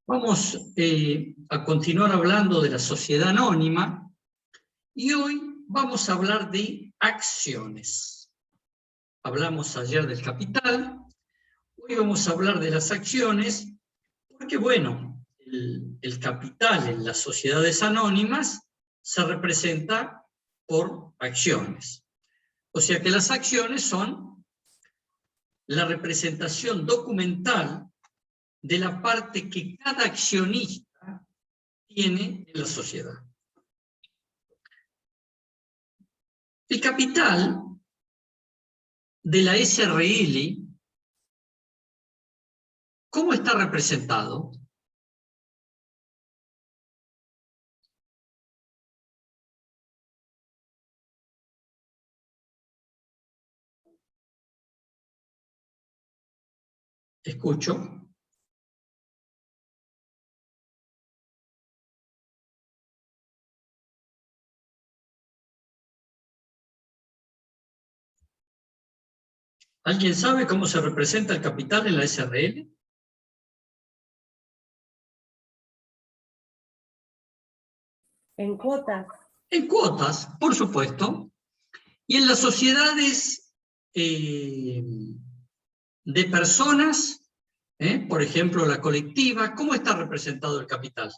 Vamos a continuar hablando de la sociedad anónima y hoy vamos a hablar de acciones. Hablamos ayer del capital, hoy vamos a hablar de las acciones porque, bueno, el capital en las sociedades anónimas se representa por acciones. O sea que las acciones son la representación documental de la parte que cada accionista tiene en la sociedad. El capital de la SRL, ¿cómo está representado? Escucho. ¿Alguien sabe cómo se representa el capital en la SRL? En cuotas. En cuotas, por supuesto. Y en las sociedades de personas, por ejemplo la colectiva, ¿cómo está representado el capital?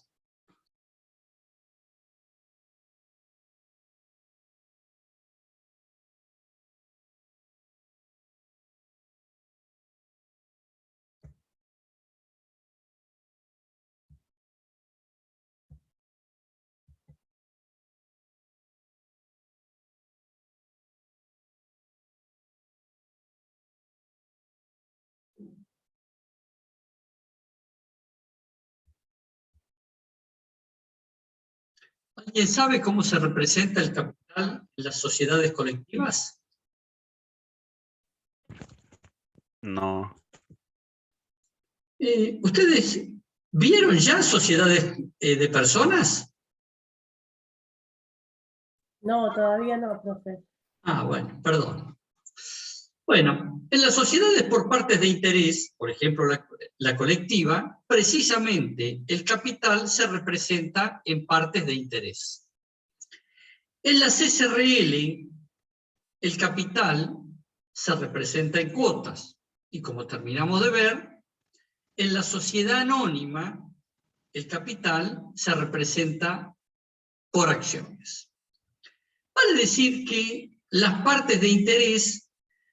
¿Alguien sabe cómo se representa el capital en las sociedades colectivas? No. ¿Ustedes vieron ya sociedades de personas? No, todavía no, profe. Ah, bueno, perdón. Bueno, en las sociedades por partes de interés, por ejemplo la colectiva, precisamente el capital se representa en partes de interés. En las SRL, el capital se representa en cuotas. Y como terminamos de ver, en la sociedad anónima, el capital se representa por acciones. Vale decir que las partes de interés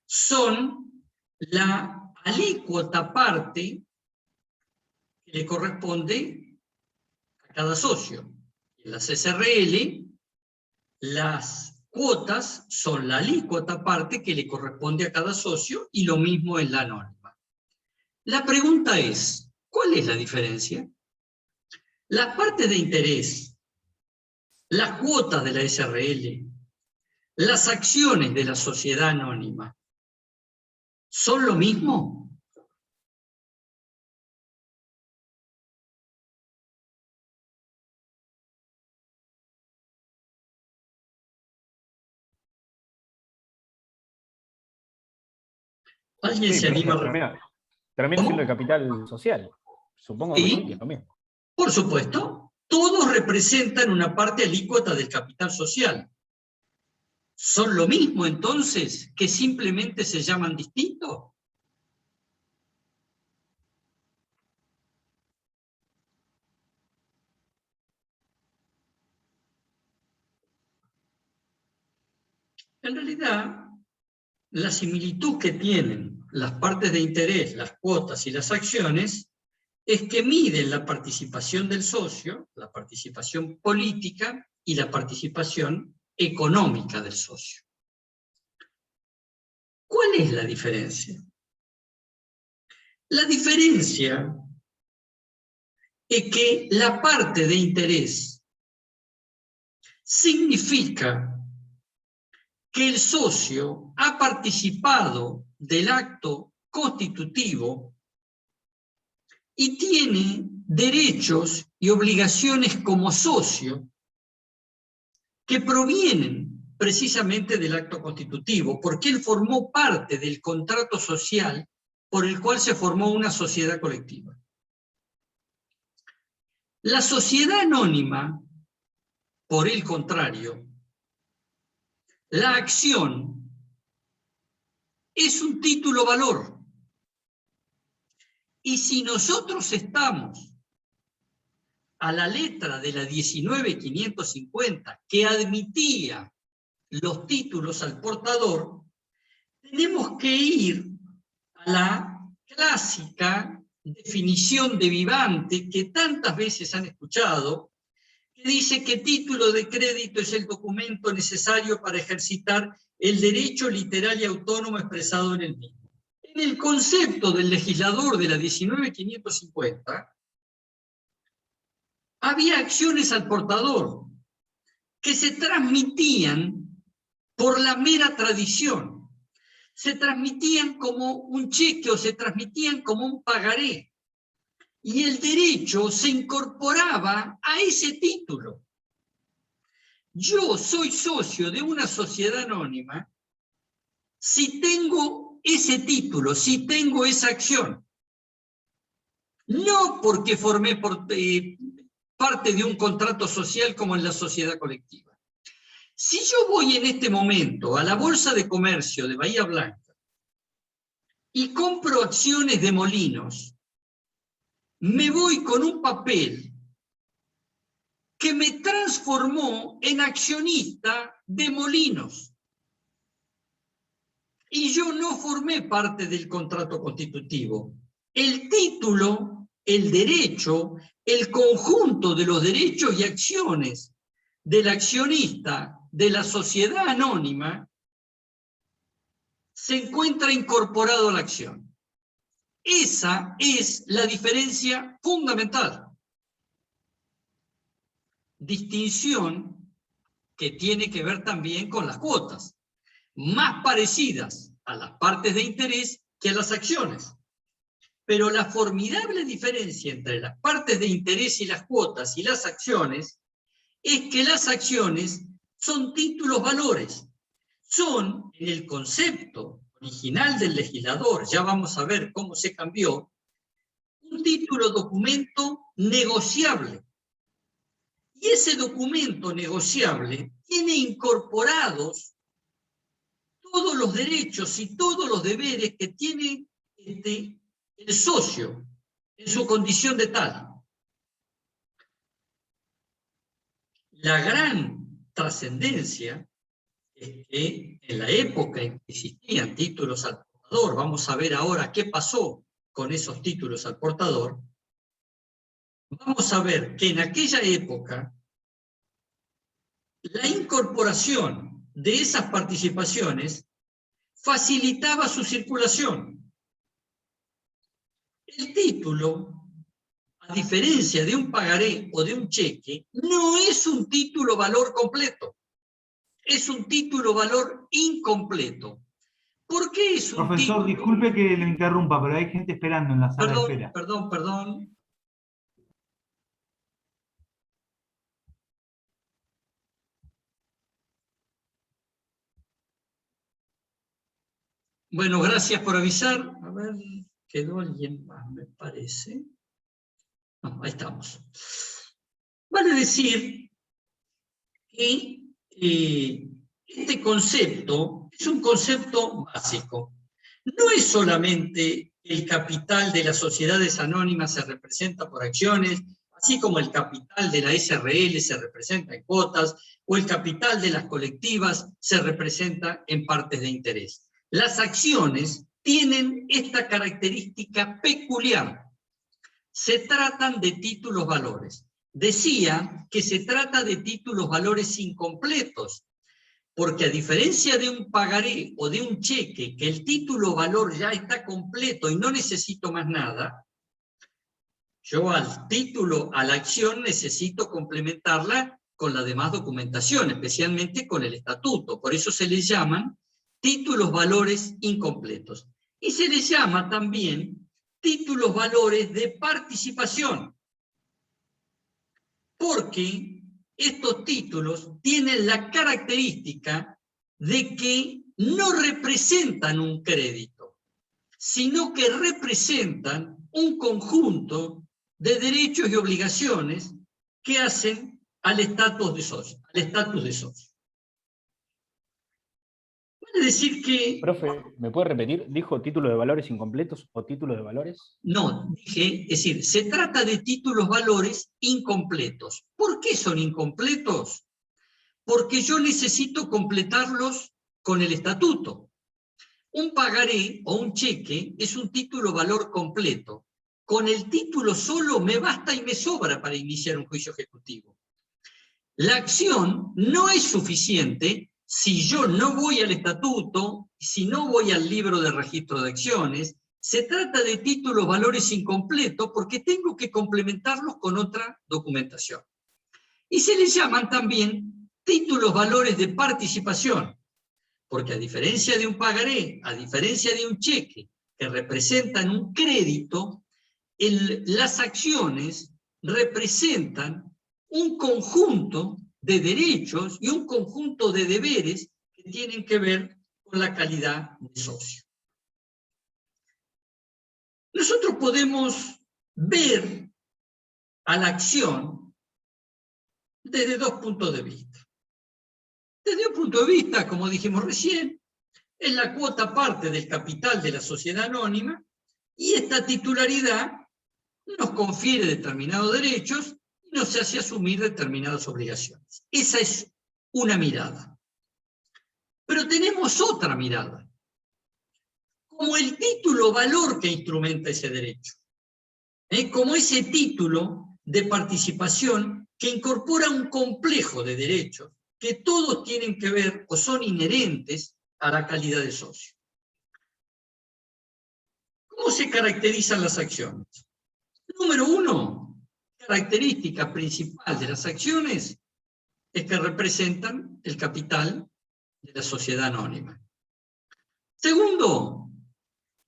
son la alícuota parte que le corresponde a cada socio. En las SRL, las cuotas son la alícuota parte que le corresponde a cada socio y lo mismo en la anónima. La pregunta es, ¿cuál es la diferencia? Las partes de interés, las cuotas de la SRL, las acciones de la sociedad anónima, ¿son lo mismo? ¿Alguien Sí, se pero anima a... termina ¿Cómo? siendo el capital social. Supongo que sí, que es lo mismo. Por supuesto. Todos representan una parte alícuota del capital social. ¿Son lo mismo entonces que simplemente se llaman distintos? En realidad, la similitud que tienen las partes de interés, las cuotas y las acciones es que miden la participación del socio, la participación política y la participación económica del socio. ¿Cuál es la diferencia? La diferencia es que la parte de interés significa que el socio ha participado del acto constitutivo y tiene derechos y obligaciones como socio que provienen precisamente del acto constitutivo, porque él formó parte del contrato social por el cual se formó una sociedad colectiva. La sociedad anónima, por el contrario, la acción es un título valor. Y si nosotros estamos a la letra de la 19.550 que admitía los títulos al portador, tenemos que ir a la clásica definición de Vivante que tantas veces han escuchado, que dice que título de crédito es el documento necesario para ejercitar el derecho literal y autónomo expresado en el mismo. En el concepto del legislador de la 19.550, había acciones al portador que se transmitían por la mera tradición. Se transmitían como un cheque o se transmitían como un pagaré. Y el derecho se incorporaba a ese título. Yo soy socio de una sociedad anónima si tengo ese título, si tengo esa acción. No porque formé parte de un contrato social como en la sociedad colectiva. Si yo voy en este momento a la Bolsa de Comercio de Bahía Blanca y compro acciones de Molinos, me voy con un papel que me transformó en accionista de Molinos. Y yo no formé parte del contrato constitutivo. El título, el derecho, el conjunto de los derechos y acciones del accionista de la sociedad anónima se encuentra incorporado a la acción. Esa es la diferencia fundamental. Distinción que tiene que ver también con las cuotas, más parecidas a las partes de interés que a las acciones. Pero la formidable diferencia entre las partes de interés y las cuotas y las acciones es que las acciones son títulos valores. Son, en el concepto original del legislador, ya vamos a ver cómo se cambió, un título documento negociable. Y ese documento negociable tiene incorporados todos los derechos y todos los deberes que tiene el socio en su condición de tal. La gran trascendencia es que en la época en que existían títulos al portador, vamos a ver ahora qué pasó con esos títulos al portador, vamos a ver que en aquella época la incorporación de esas participaciones facilitaba su circulación. El título, a diferencia de un pagaré o de un cheque, no es un título valor completo. Es un título valor incompleto. ¿Por qué es un Profesor, disculpe que lo interrumpa, pero hay gente esperando en la sala de espera. Perdón. Bueno, gracias por avisar. A ver, quedó alguien más, me parece. No, ahí estamos. Vale decir que este concepto es un concepto básico. No es solamente el capital de las sociedades anónimas se representa por acciones, así como el capital de la SRL se representa en cuotas, o el capital de las colectivas se representa en partes de interés. Las acciones tienen esta característica peculiar. Se tratan de títulos valores. Decía que se trata de títulos valores incompletos, porque a diferencia de un pagaré o de un cheque, que el título valor ya está completo y no necesito más nada, yo al título, a la acción, necesito complementarla con la demás documentación, especialmente con el estatuto. Por eso se les llaman títulos valores incompletos. Y se les llama también títulos valores de participación, porque estos títulos tienen la característica de que no representan un crédito, sino que representan un conjunto de derechos y obligaciones que hacen al estatus de socio. Quiere decir que... Profe, ¿me puede repetir? ¿Dijo título de valores incompletos o título de valores? No, dije, es decir, se trata de títulos valores incompletos. ¿Por qué son incompletos? Porque yo necesito completarlos con el estatuto. Un pagaré o un cheque es un título valor completo. Con el título solo me basta y me sobra para iniciar un juicio ejecutivo. La acción no es suficiente si yo no voy al estatuto, si no voy al libro de registro de acciones. Se trata de títulos valores incompletos porque tengo que complementarlos con otra documentación. Y se les llaman también títulos valores de participación, porque a diferencia de un pagaré, a diferencia de un cheque, que representan un crédito, las acciones representan un conjunto de derechos y un conjunto de deberes que tienen que ver con la calidad de socio. Nosotros podemos ver a la acción desde dos puntos de vista. Desde un punto de vista, como dijimos recién, es la cuota parte del capital de la sociedad anónima y esta titularidad nos confiere determinados derechos y nos hace asumir determinadas obligaciones. Esa es una mirada. Pero tenemos otra mirada, como el título valor que instrumenta ese derecho, como ese título de participación que incorpora un complejo de derechos que todos tienen que ver o son inherentes a la calidad de socio. ¿Cómo se caracterizan las acciones? Número uno, característica principal de las acciones es que representan el capital de la sociedad anónima. Segundo,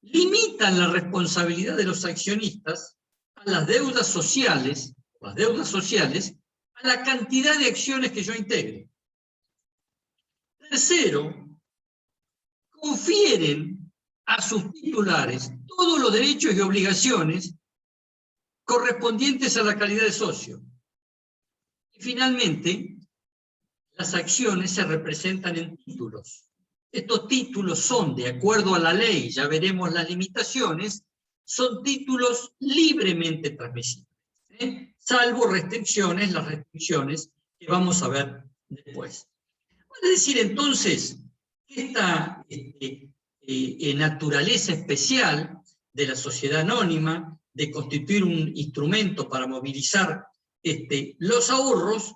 limitan la responsabilidad de los accionistas a las deudas sociales, a la cantidad de acciones que yo integre. Tercero, confieren a sus titulares todos los derechos y obligaciones correspondientes a la calidad de socio. Y finalmente, las acciones se representan en títulos. Estos títulos son, de acuerdo a la ley, ya veremos las limitaciones, son títulos libremente transmisibles, salvo restricciones, las restricciones que vamos a ver después. Es decir, entonces, esta naturaleza especial de la sociedad anónima, de constituir un instrumento para movilizar los ahorros,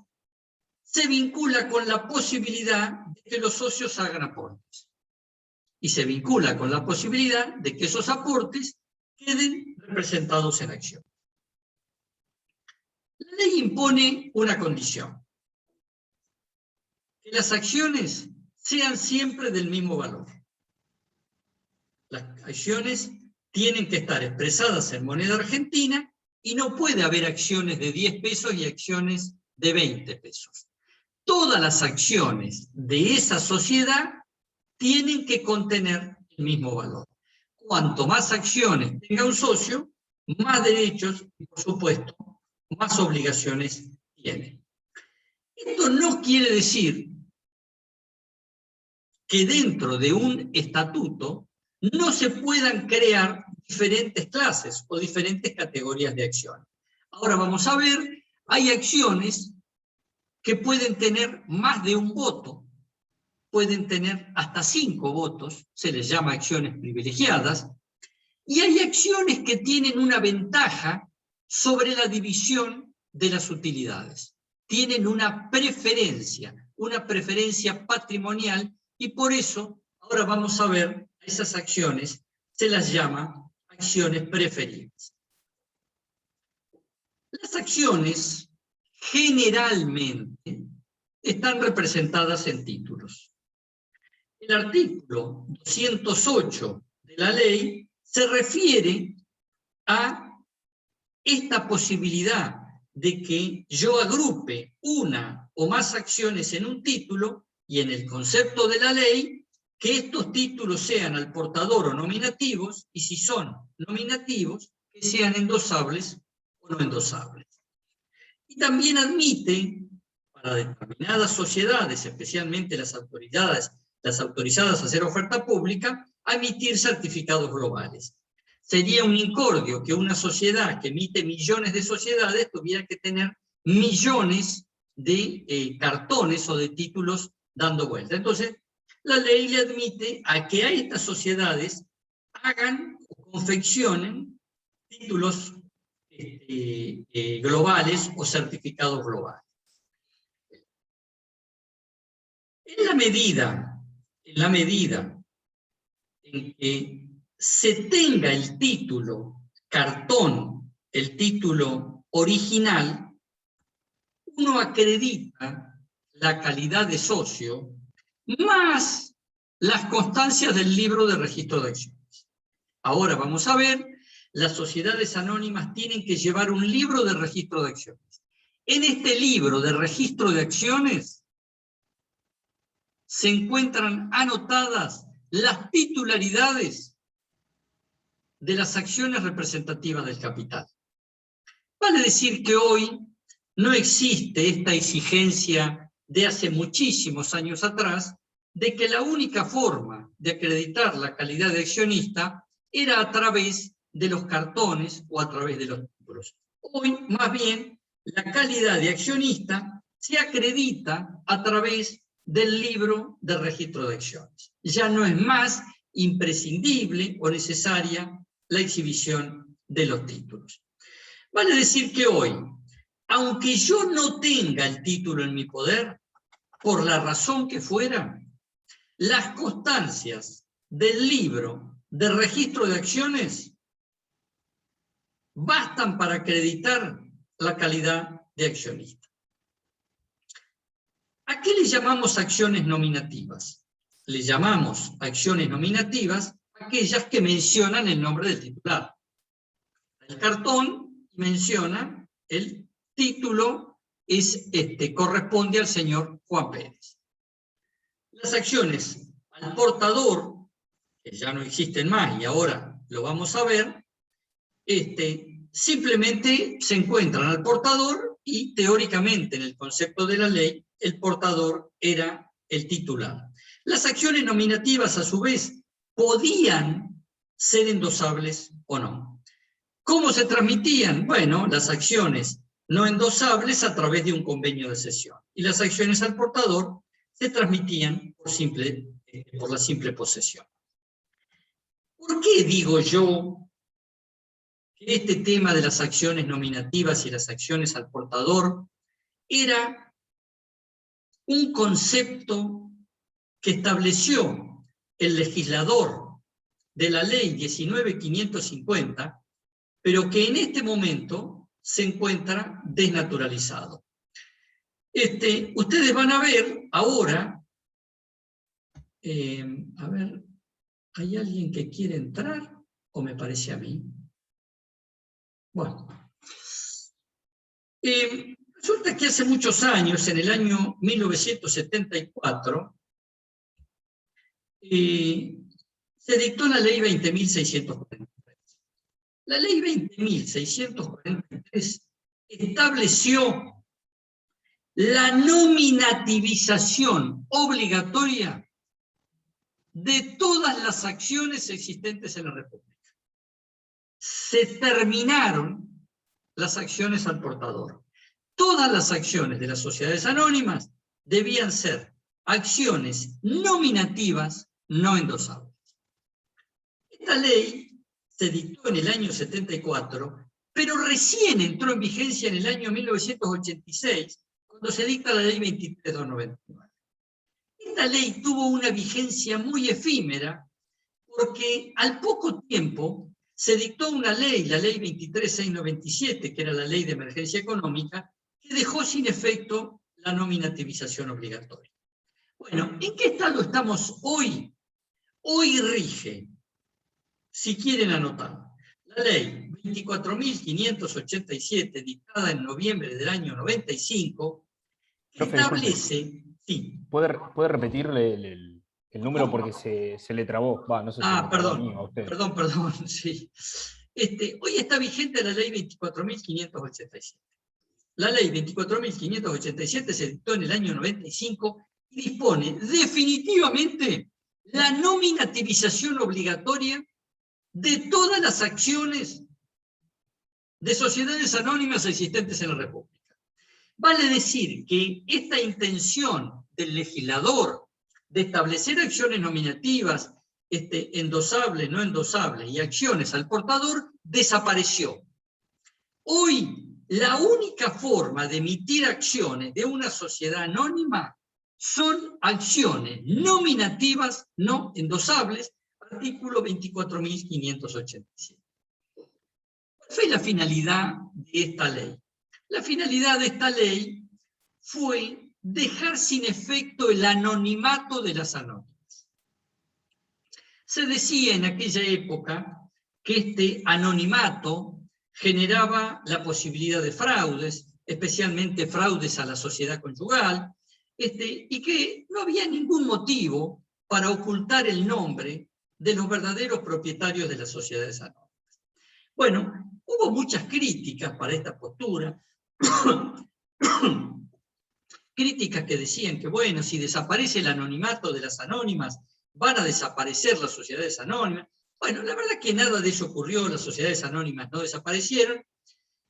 se vincula con la posibilidad de que los socios hagan aportes. Y se vincula con la posibilidad de que esos aportes queden representados en acción. La ley impone una condición: que las acciones sean siempre del mismo valor. Las acciones tienen que estar expresadas en moneda argentina y no puede haber acciones de 10 pesos y acciones de 20 pesos. Todas las acciones de esa sociedad tienen que contener el mismo valor. Cuanto más acciones tenga un socio, más derechos y, por supuesto, más obligaciones tiene. Esto no quiere decir que dentro de un estatuto no se puedan crear diferentes clases o diferentes categorías de acciones. Ahora vamos a ver, hay acciones que pueden tener más de un voto, pueden tener hasta 5 votos, se les llama acciones privilegiadas, y hay acciones que tienen una ventaja sobre la división de las utilidades. Tienen una preferencia patrimonial, y por eso, ahora vamos a ver, esas acciones se las llama acciones preferibles. Las acciones generalmente están representadas en títulos. El artículo 208 de la ley se refiere a esta posibilidad de que yo agrupe una o más acciones en un título, y en el concepto de la ley, que estos títulos sean al portador o nominativos, y si son nominativos, que sean endosables o o no endosables. Y también admite, para determinadas sociedades, especialmente las autorizadas a hacer oferta pública, a emitir certificados globales. Sería un incordio que una sociedad que emite millones de sociedades tuviera que tener millones de cartones o de títulos dando vuelta. Entonces, la ley le admite a que a estas sociedades hagan o confeccionen títulos globales o certificados globales. En la medida en que se tenga el título cartón, el título original, uno acredita la calidad de socio más las constancias del libro de registro de acciones. Ahora vamos a ver, las sociedades anónimas tienen que llevar un libro de registro de acciones. En este libro de registro de acciones se encuentran anotadas las titularidades de las acciones representativas del capital. Vale decir que hoy no existe esta exigencia de hace muchísimos años atrás de que la única forma de acreditar la calidad de accionista era a través de los cartones o a través de los títulos. Hoy, más bien, la calidad de accionista se acredita a través del libro de registro de acciones. Ya no es más imprescindible o necesaria la exhibición de los títulos. Vale decir que hoy, aunque yo no tenga el título en mi poder, por la razón que fuera, las constancias del libro de registro de acciones bastan para acreditar la calidad de accionista. ¿A qué le llamamos acciones nominativas? Le llamamos acciones nominativas aquellas que mencionan el nombre del titular. El cartón menciona el título, corresponde al señor Juan Pérez. Las acciones al portador, que ya no existen más y ahora lo vamos a ver, simplemente se encuentran al portador y teóricamente en el concepto de la ley el portador era el titular. Las acciones nominativas a su vez podían ser endosables o no. ¿Cómo se transmitían? Bueno, las acciones no endosables a través de un convenio de cesión y las acciones al portador se transmitían por la simple posesión. ¿Por qué digo yo que este tema de las acciones nominativas y las acciones al portador era un concepto que estableció el legislador de la ley 19.550, pero que en este momento se encuentra desnaturalizado? Ustedes van a ver ahora, a ver, ¿hay alguien que quiere entrar o me parece a mí? Bueno, resulta que hace muchos años, en el año 1974, se dictó la ley 20.643. La ley 20.643 estableció la nominativización obligatoria de todas las acciones existentes en la República. Se terminaron las acciones al portador. Todas las acciones de las sociedades anónimas debían ser acciones nominativas no endosables. Esta ley se dictó en el año 74, pero recién entró en vigencia en el año 1986, cuando se dicta la ley 23.299. Esta ley tuvo una vigencia muy efímera, porque al poco tiempo se dictó una ley, la ley 23.697, que era la ley de emergencia económica, que dejó sin efecto la nominativización obligatoria. Bueno, ¿en qué estado estamos hoy? Hoy rige, si quieren anotar, la ley 24.587, dictada en noviembre del año 95, que establece... Sí. ¿Puede repetirle el número porque se le trabó? No sé si perdón, a usted. perdón, sí. Hoy está vigente la ley 24.587. La ley 24.587 se dictó en el año 95 y dispone definitivamente la nominativización obligatoria de todas las acciones de sociedades anónimas existentes en la República. Vale decir que esta intención del legislador de establecer acciones nominativas, endosables, no endosables, y acciones al portador, desapareció. Hoy, la única forma de emitir acciones de una sociedad anónima son acciones nominativas no endosables, artículo 24.587. ¿Cuál fue la finalidad de esta ley? La finalidad de esta ley fue dejar sin efecto el anonimato de las anónimas. Se decía en aquella época que este anonimato generaba la posibilidad de fraudes, especialmente fraudes a la sociedad conyugal, y que no había ningún motivo para ocultar el nombre de los verdaderos propietarios de las sociedades anónimas. Bueno, hubo muchas críticas para esta postura, críticas que decían que, bueno, si desaparece el anonimato de las anónimas, van a desaparecer las sociedades anónimas. Bueno, la verdad es que nada de eso ocurrió, las sociedades anónimas no desaparecieron,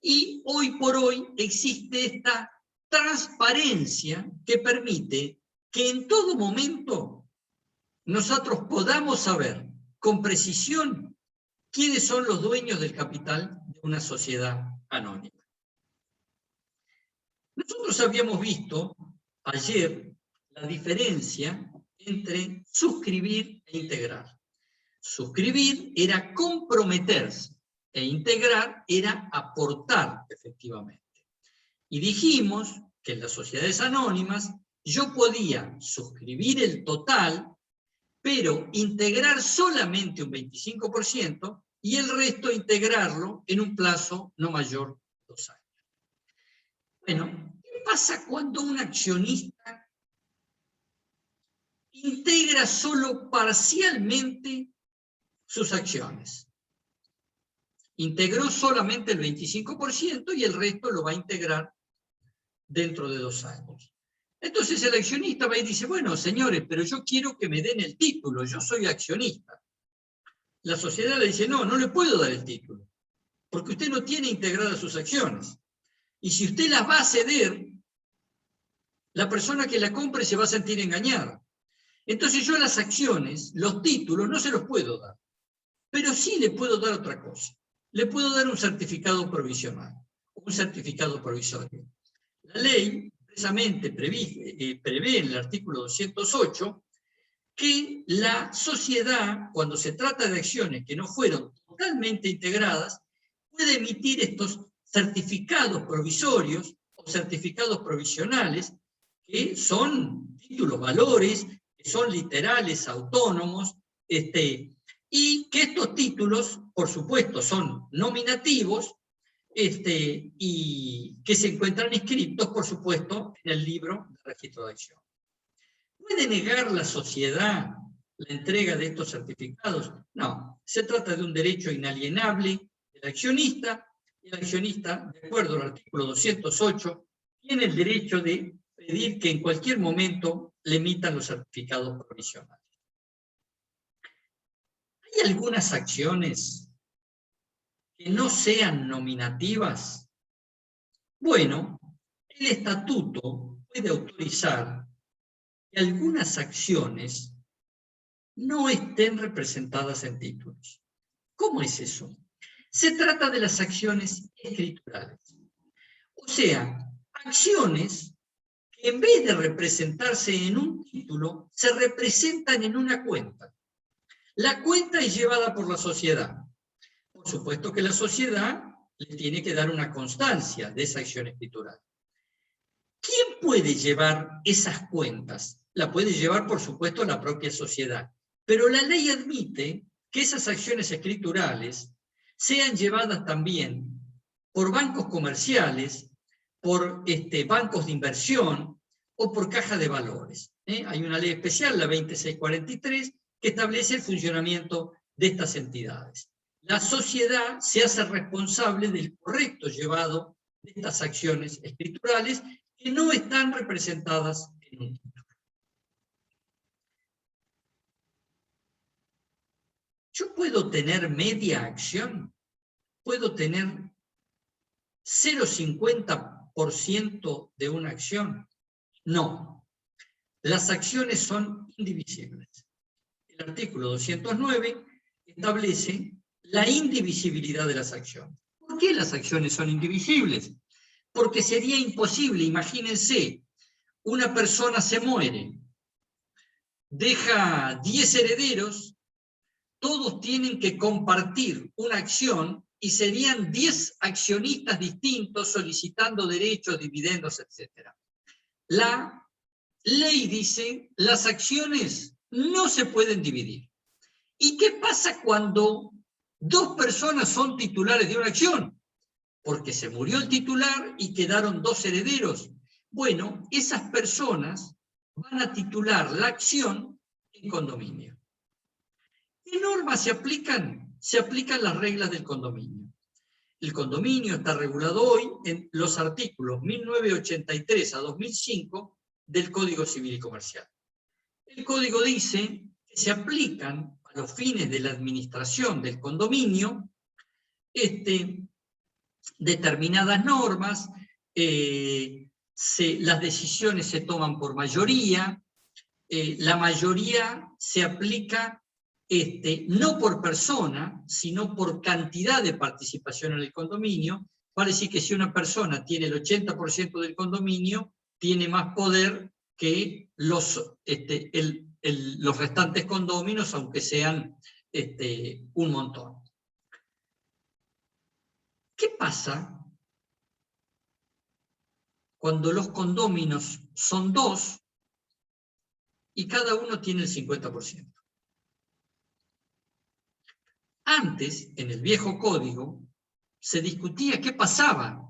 y hoy por hoy existe esta transparencia que permite que en todo momento nosotros podamos saber con precisión quiénes son los dueños del capital de una sociedad anónima. Nosotros habíamos visto ayer la diferencia entre suscribir e integrar. Suscribir era comprometerse e integrar era aportar efectivamente. Y dijimos que en las sociedades anónimas yo podía suscribir el total, pero integrar solamente un 25% y el resto integrarlo en un plazo no mayor de 2 años. Bueno, ¿qué pasa cuando un accionista integra solo parcialmente sus acciones? Integró solamente el 25% y el resto lo va a integrar dentro de 2 años. Entonces el accionista va y dice, bueno, señores, pero yo quiero que me den el título, yo soy accionista. La sociedad le dice, no, no le puedo dar el título, porque usted no tiene integradas sus acciones. Y si usted las va a ceder, la persona que la compre se va a sentir engañada. Entonces yo las acciones, los títulos, no se los puedo dar. Pero sí le puedo dar otra cosa. Le puedo dar un certificado provisional, un certificado provisorio. La ley precisamente prevé en el artículo 208 que la sociedad, cuando se trata de acciones que no fueron totalmente integradas, puede emitir estos certificados provisorios o certificados provisionales, que son títulos valores, que son literales, autónomos, y que estos títulos, por supuesto, son nominativos, y que se encuentran inscritos, por supuesto, en el libro de registro de acción. ¿Puede negar la sociedad la entrega de estos certificados? No, se trata de un derecho inalienable del accionista, y el accionista, de acuerdo al artículo 208, tiene el derecho de pedir que en cualquier momento le emitan los certificados provisionales. ¿Hay algunas acciones que no sean nominativas? Bueno, el estatuto puede autorizar que algunas acciones no estén representadas en títulos. ¿Cómo es eso? Se trata de las acciones escriturales. O sea, acciones que en vez de representarse en un título, se representan en una cuenta. La cuenta es llevada por la sociedad. Por supuesto que la sociedad le tiene que dar una constancia de esa acción escritural. ¿Quién puede llevar esas cuentas? La puede llevar, por supuesto, la propia sociedad. Pero la ley admite que esas acciones escriturales sean llevadas también por bancos comerciales, por bancos de inversión o por caja de valores. Hay una ley especial, la 2643, que establece el funcionamiento de estas entidades. la sociedad se hace responsable del correcto llevado de estas acciones escriturales que no están representadas en un título. Yo puedo tener media acción, puedo tener 0,50% de una acción. No, las acciones son indivisibles. El artículo 209 establece la indivisibilidad de las acciones. ¿Por qué las acciones son indivisibles? Porque sería imposible, imagínense, una persona se muere, deja 10 herederos, todos tienen que compartir una acción y serían 10 accionistas distintos solicitando derechos, dividendos, etc. La ley dice, las acciones no se pueden dividir. ¿Y qué pasa cuando 2 personas son titulares de una acción? Porque se murió el titular y quedaron 2 herederos. Bueno, esas personas van a titular la acción en condominio. ¿Qué normas se aplican? Se aplican las reglas del condominio. El condominio está regulado hoy en los artículos 1983 a 2005 del Código Civil y Comercial. El código dice que se aplican a los fines de la administración del condominio determinadas normas, las decisiones se toman por mayoría, la mayoría se aplica no por persona, sino por cantidad de participación en el condominio. Vale decir que si una persona tiene el 80% del condominio, tiene más poder que los restantes condóminos, aunque sean un montón. ¿Qué pasa cuando los condóminos son 2 y cada uno tiene el 50%? Antes, en el viejo código, se discutía qué pasaba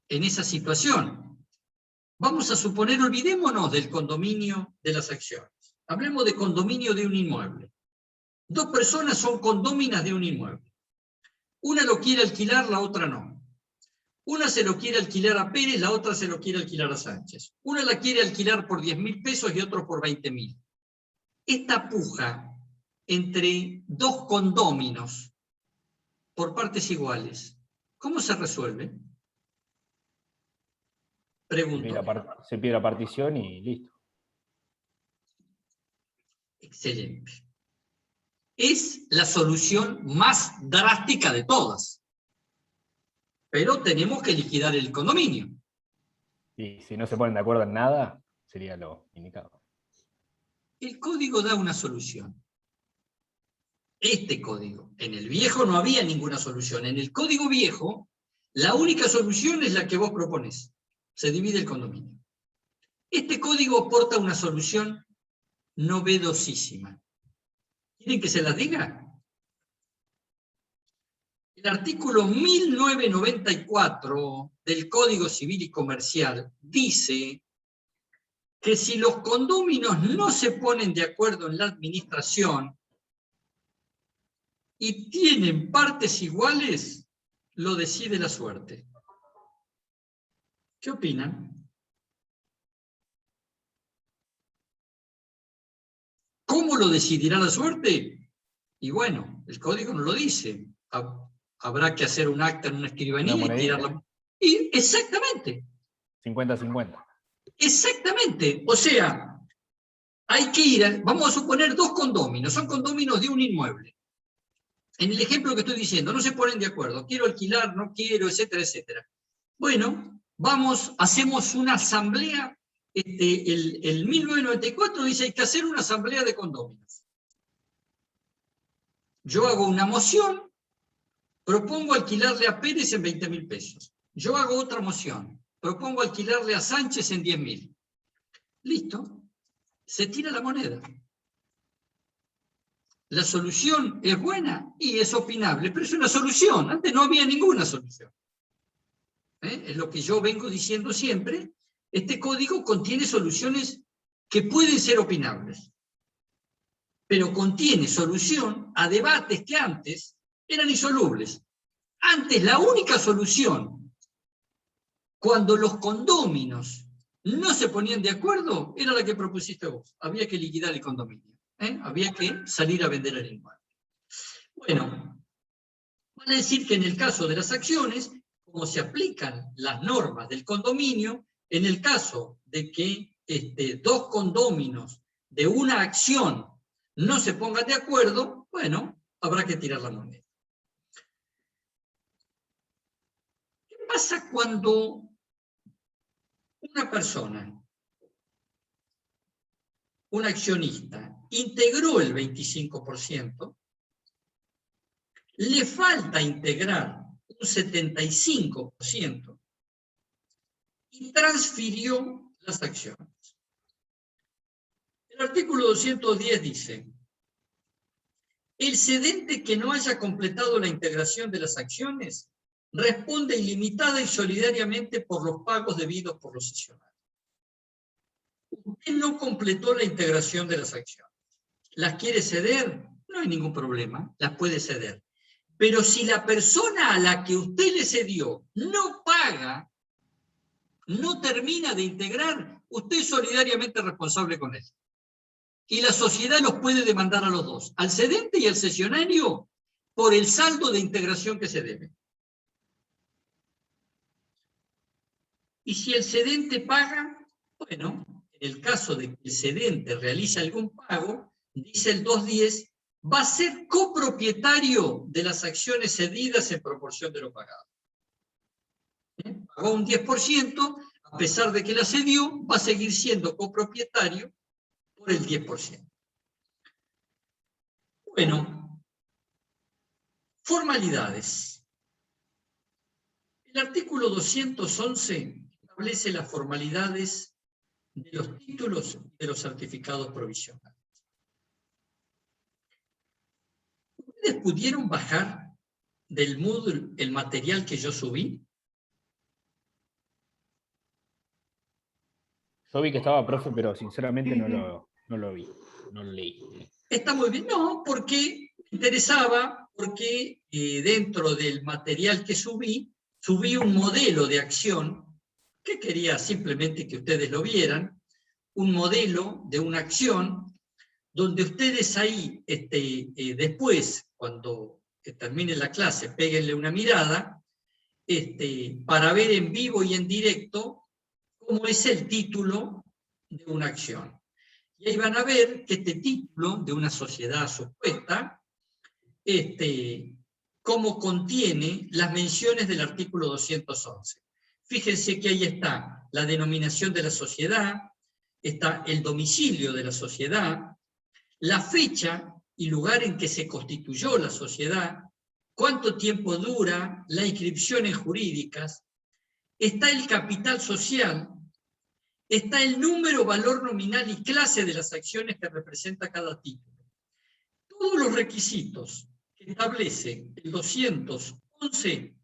en esa situación. Vamos a suponer, olvidémonos del condominio de las acciones. Hablemos de condominio de un inmueble. 2 personas son condóminas de un inmueble. Una lo quiere alquilar, la otra no. Una se lo quiere alquilar a Pérez, la otra se lo quiere alquilar a Sánchez. Una la quiere alquilar por 10.000 pesos y otro por 20.000. Esta puja entre 2 condóminos por partes iguales, ¿cómo se resuelve? Pregunto. Se pide la partición y listo. Excelente. Es la solución más drástica de todas. Pero tenemos que liquidar el condominio. Y si no se ponen de acuerdo en nada, sería lo indicado. El código da una solución. Este código. En el viejo no había ninguna solución. En el código viejo, la única solución es la que vos proponés. Se divide el condominio. Este código aporta una solución novedosísima. ¿Quieren que se las diga? El artículo 1994 del Código Civil y Comercial dice que si los condóminos no se ponen de acuerdo en la administración y tienen partes iguales, lo decide la suerte. ¿Qué opinan? ¿Cómo lo decidirá la suerte? Y bueno, el código no lo dice. Habrá que hacer un acta en una escribanía y tirarla. Y exactamente. 50-50. Exactamente. O sea, hay que ir, vamos a suponer 2 condóminos, son condóminos de un inmueble. En el ejemplo que estoy diciendo, no se ponen de acuerdo, quiero alquilar, no quiero, etcétera, etcétera. Bueno, hacemos una asamblea, el 1994 dice hay que hacer una asamblea de condóminos. Yo hago una moción, propongo alquilarle a Pérez en 20.000 pesos. Yo hago otra moción, propongo alquilarle a Sánchez en 10.000. Listo, se tira la moneda. La solución es buena y es opinable, pero es una solución. Antes no había ninguna solución. Es lo que yo vengo diciendo siempre. Este código contiene soluciones que pueden ser opinables, pero contiene solución a debates que antes eran insolubles. Antes, la única solución, cuando los condóminos no se ponían de acuerdo, era la que propusiste vos. Había que liquidar el condominio. Había que salir a vender el inmueble. Bueno, van a decir que en el caso de las acciones, como se aplican las normas del condominio, en el caso de que dos condóminos de una acción no se pongan de acuerdo, bueno, habrá que tirar la moneda. ¿Qué pasa cuando una persona, un accionista, integró el 25%, le falta integrar un 75% y transfirió las acciones? El artículo 210 dice: el cedente que no haya completado la integración de las acciones responde ilimitada y solidariamente por los pagos debidos por los cesionarios. Usted no completó la integración de las acciones. ¿Las quiere ceder? No hay ningún problema, las puede ceder. Pero si la persona a la que usted le cedió no paga, no termina de integrar, usted es solidariamente responsable con él. Y la sociedad los puede demandar a los dos, al cedente y al cesionario, por el saldo de integración que se debe. Y si el cedente paga, bueno, en el caso de que el cedente realice algún pago, dice el 210, va a ser copropietario de las acciones cedidas en proporción de lo pagado. Pagó un 10%, a pesar de que la cedió, va a seguir siendo copropietario por el 10%. Bueno, formalidades. El artículo 211 establece las formalidades de los títulos y de los certificados provisionales. ¿Ustedes pudieron bajar del Moodle el material que yo subí? Yo vi que estaba, profe, pero sinceramente no lo vi, no lo leí. Está muy bien, no, porque me interesaba, porque dentro del material que subí un modelo de acción que quería simplemente que ustedes lo vieran, un modelo de una acción donde ustedes ahí, después, cuando termine la clase, péguenle una mirada, para ver en vivo y en directo cómo es el título de una acción. Y ahí van a ver que este título de una sociedad supuesta, cómo contiene las menciones del artículo 211. Fíjense que ahí está la denominación de la sociedad, está el domicilio de la sociedad, la fecha y lugar en que se constituyó la sociedad, cuánto tiempo dura, las inscripciones jurídicas, está el capital social, está el número, valor nominal y clase de las acciones que representa cada título. Todos los requisitos que establece el 211,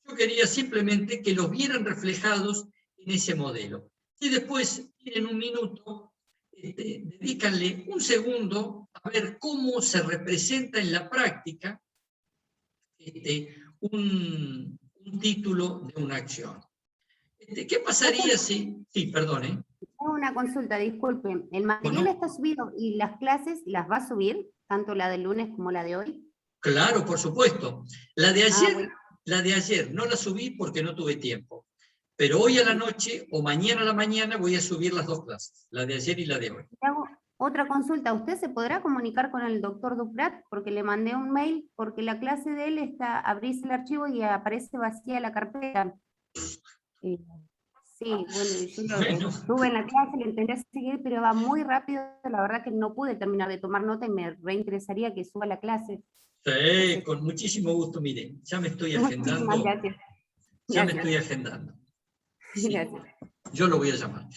yo quería simplemente que los vieran reflejados en ese modelo. Y después, tienen un minuto, dedícanle un segundo a ver cómo se representa en la práctica un título de una acción. ¿Qué pasaría si...? Sí, perdón. Una consulta, disculpen. ¿El material está subido y las clases las va a subir, tanto la del lunes como la de hoy? Claro, por supuesto. La de ayer no la subí porque no tuve tiempo. Pero hoy a la noche o mañana a la mañana voy a subir las dos clases, la de ayer y la de hoy. Hago otra consulta. ¿Usted se podrá comunicar con el doctor Duprat? Porque le mandé un mail, porque la clase de él está, abrís el archivo y aparece vacía la carpeta. Sí, bueno, yo estuve en la clase, le intenté seguir, pero va muy rápido, la verdad que no pude terminar de tomar nota y me reinteresaría que suba la clase. Sí, con muchísimo gusto, miren, ya me estoy agendando. Muchísimas gracias. Ya me estoy agendando. Sí, gracias. yo lo voy a llamar.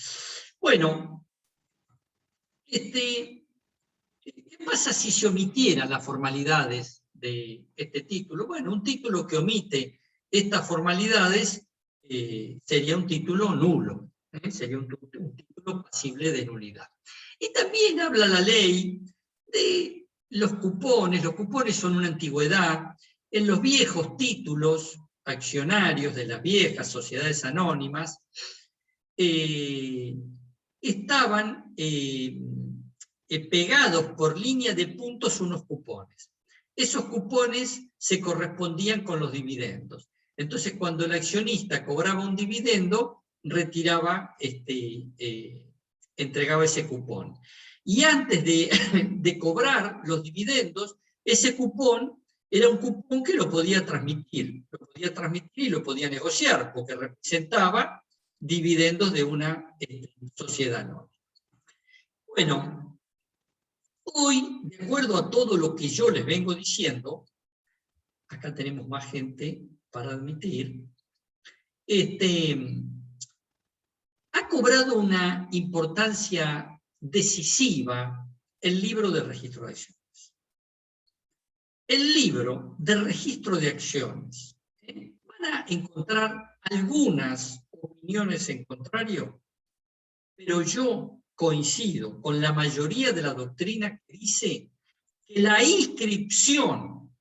Bueno, ¿qué pasa si se omitieran las formalidades de este título? Bueno, un título que omite estas formalidades sería un título nulo, sería un título pasible de nulidad. Y también habla la ley de los cupones son una antigüedad, en los viejos títulos accionarios de las viejas sociedades anónimas, estaban pegados por línea de puntos unos cupones. Esos cupones se correspondían con los dividendos. Entonces, cuando el accionista cobraba un dividendo, retiraba, entregaba ese cupón. Y antes de cobrar los dividendos, ese cupón era un cupón que lo podía transmitir y lo podía negociar, porque representaba dividendos de una sociedad anónima. Bueno, hoy, de acuerdo a todo lo que yo les vengo diciendo, acá tenemos más gente para admitir, ha cobrado una importancia decisiva el libro de registro de acciones. El libro de registro de acciones, van a encontrar algunas opiniones en contrario, pero yo coincido con la mayoría de la doctrina que dice que la inscripción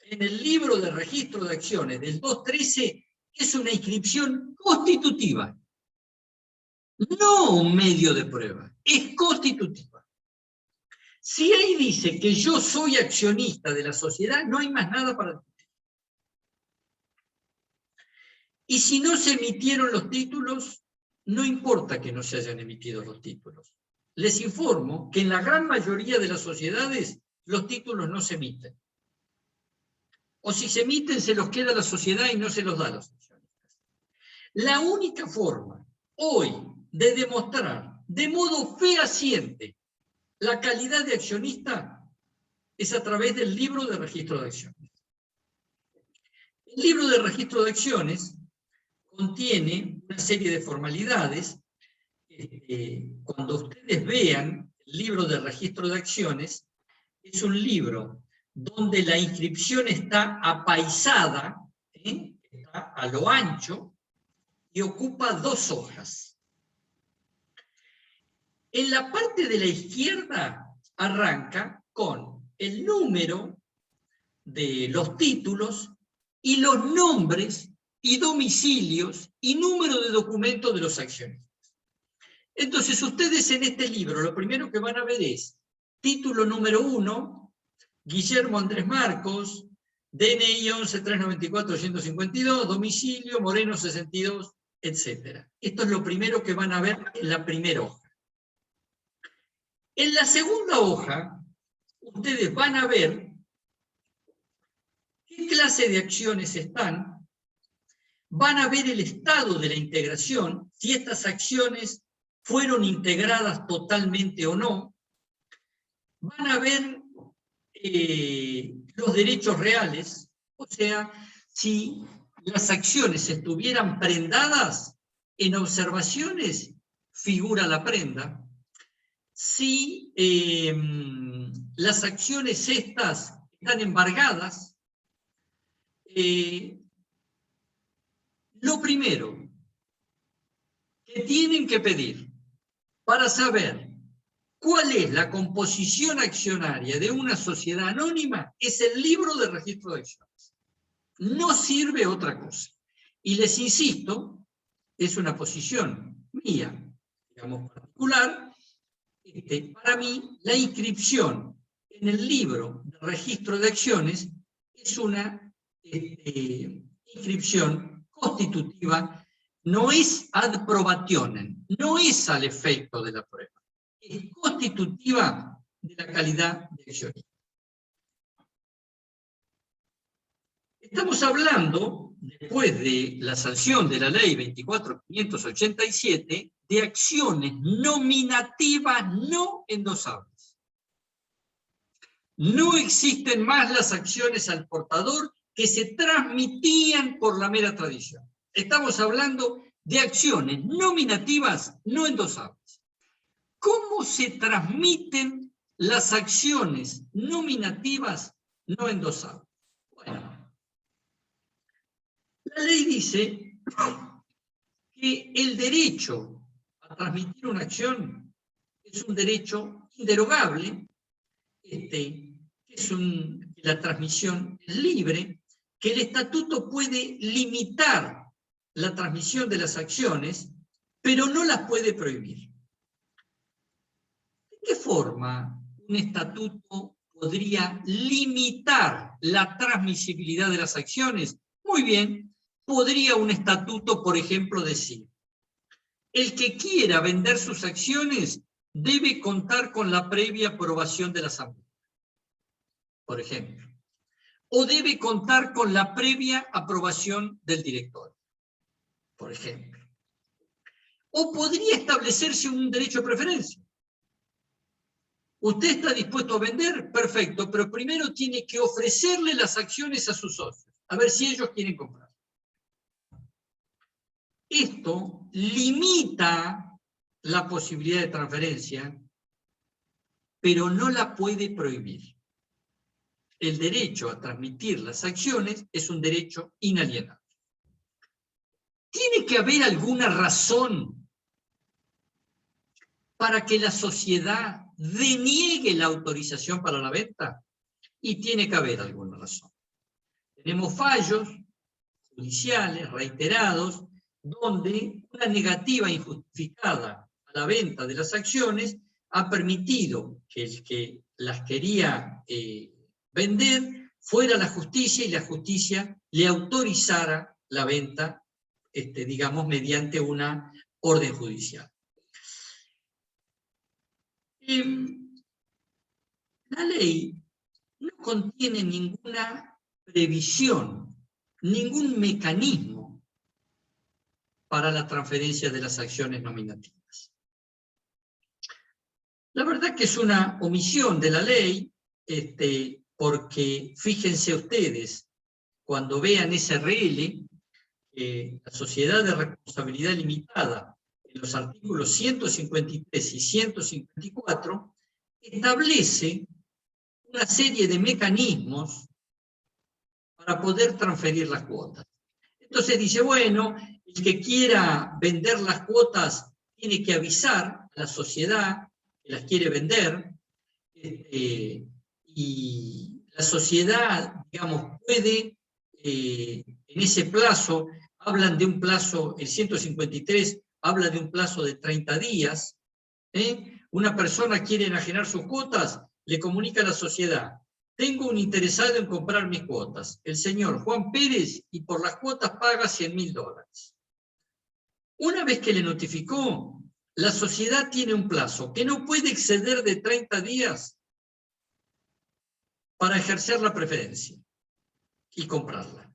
en el libro de registro de acciones del 213 es una inscripción constitutiva, no un medio de prueba, es constitutiva. Si ahí dice que yo soy accionista de la sociedad, no hay más nada para discutir. Y si no se emitieron los títulos, no importa que no se hayan emitido los títulos. Les informo que en la gran mayoría de las sociedades los títulos no se emiten. O si se emiten, se los queda la sociedad y no se los da a los accionistas. La única forma hoy de demostrar de modo fehaciente la calidad de accionista es a través del libro de registro de acciones. El libro de registro de acciones contiene una serie de formalidades. Cuando ustedes vean el libro de registro de acciones, es un libro donde la inscripción está apaisada, está a lo ancho, y ocupa 2 hojas. En la parte de la izquierda arranca con el número de los títulos y los nombres y domicilios y número de documento de los accionistas. Entonces, ustedes en este libro lo primero que van a ver es título número 1, Guillermo Andrés Marcos, DNI 11-394-152, domicilio Moreno 62, etc. Esto es lo primero que van a ver en la primera hoja. En la segunda hoja, ustedes van a ver qué clase de acciones están, van a ver el estado de la integración, si estas acciones fueron integradas totalmente o no, van a ver los derechos reales, o sea, si las acciones estuvieran prendadas, en observaciones figura la prenda. Si las acciones estas están embargadas, lo primero que tienen que pedir para saber cuál es la composición accionaria de una sociedad anónima es el libro de registro de acciones. No sirve otra cosa. Y les insisto, es una posición mía, digamos particular. Para mí, la inscripción en el libro de registro de acciones es una inscripción constitutiva, no es ad probationem, no es al efecto de la prueba, es constitutiva de la calidad de accionista. Estamos hablando, después de la sanción de la ley 24.587, de acciones nominativas no endosables. No existen más las acciones al portador que se transmitían por la mera tradición. Estamos hablando de acciones nominativas no endosables. ¿Cómo se transmiten las acciones nominativas no endosables? Bueno, la ley dice que el derecho a transmitir una acción es un derecho inderogable, que que la transmisión es libre, que el estatuto puede limitar la transmisión de las acciones, pero no las puede prohibir. ¿De qué forma un estatuto podría limitar la transmisibilidad de las acciones? Muy bien, podría un estatuto, por ejemplo, decir: el que quiera vender sus acciones debe contar con la previa aprobación de la Asamblea, por ejemplo, o debe contar con la previa aprobación del directorio, por ejemplo. O podría establecerse un derecho de preferencia. ¿Usted está dispuesto a vender? Perfecto, pero primero tiene que ofrecerle las acciones a sus socios, a ver si ellos quieren comprar. Esto limita la posibilidad de transferencia, pero no la puede prohibir. El derecho a transmitir las acciones es un derecho inalienable. ¿Tiene que haber alguna razón para que la sociedad deniegue la autorización para la venta? Y tiene que haber alguna razón. Tenemos fallos judiciales reiterados donde una negativa injustificada a la venta de las acciones ha permitido que el que las quería vender fuera a la justicia y la justicia le autorizara la venta, digamos, mediante una orden judicial. La ley no contiene ninguna previsión, ningún mecanismo para la transferencia de las acciones nominativas. La verdad que es una omisión de la ley, porque fíjense ustedes, cuando vean SRL, la sociedad de responsabilidad limitada, en los artículos 153 y 154, establece una serie de mecanismos para poder transferir las cuotas. Entonces dice, bueno, el que quiera vender las cuotas tiene que avisar a la sociedad que las quiere vender, y la sociedad, digamos, puede, en ese plazo, hablan de un plazo, el 153 habla de un plazo de 30 días, una persona quiere enajenar sus cuotas, le comunica a la sociedad: tengo un interesado en comprar mis cuotas, el señor Juan Pérez, y por las cuotas paga $100.000. Una vez que le notificó, la sociedad tiene un plazo que no puede exceder de 30 días para ejercer la preferencia y comprarla.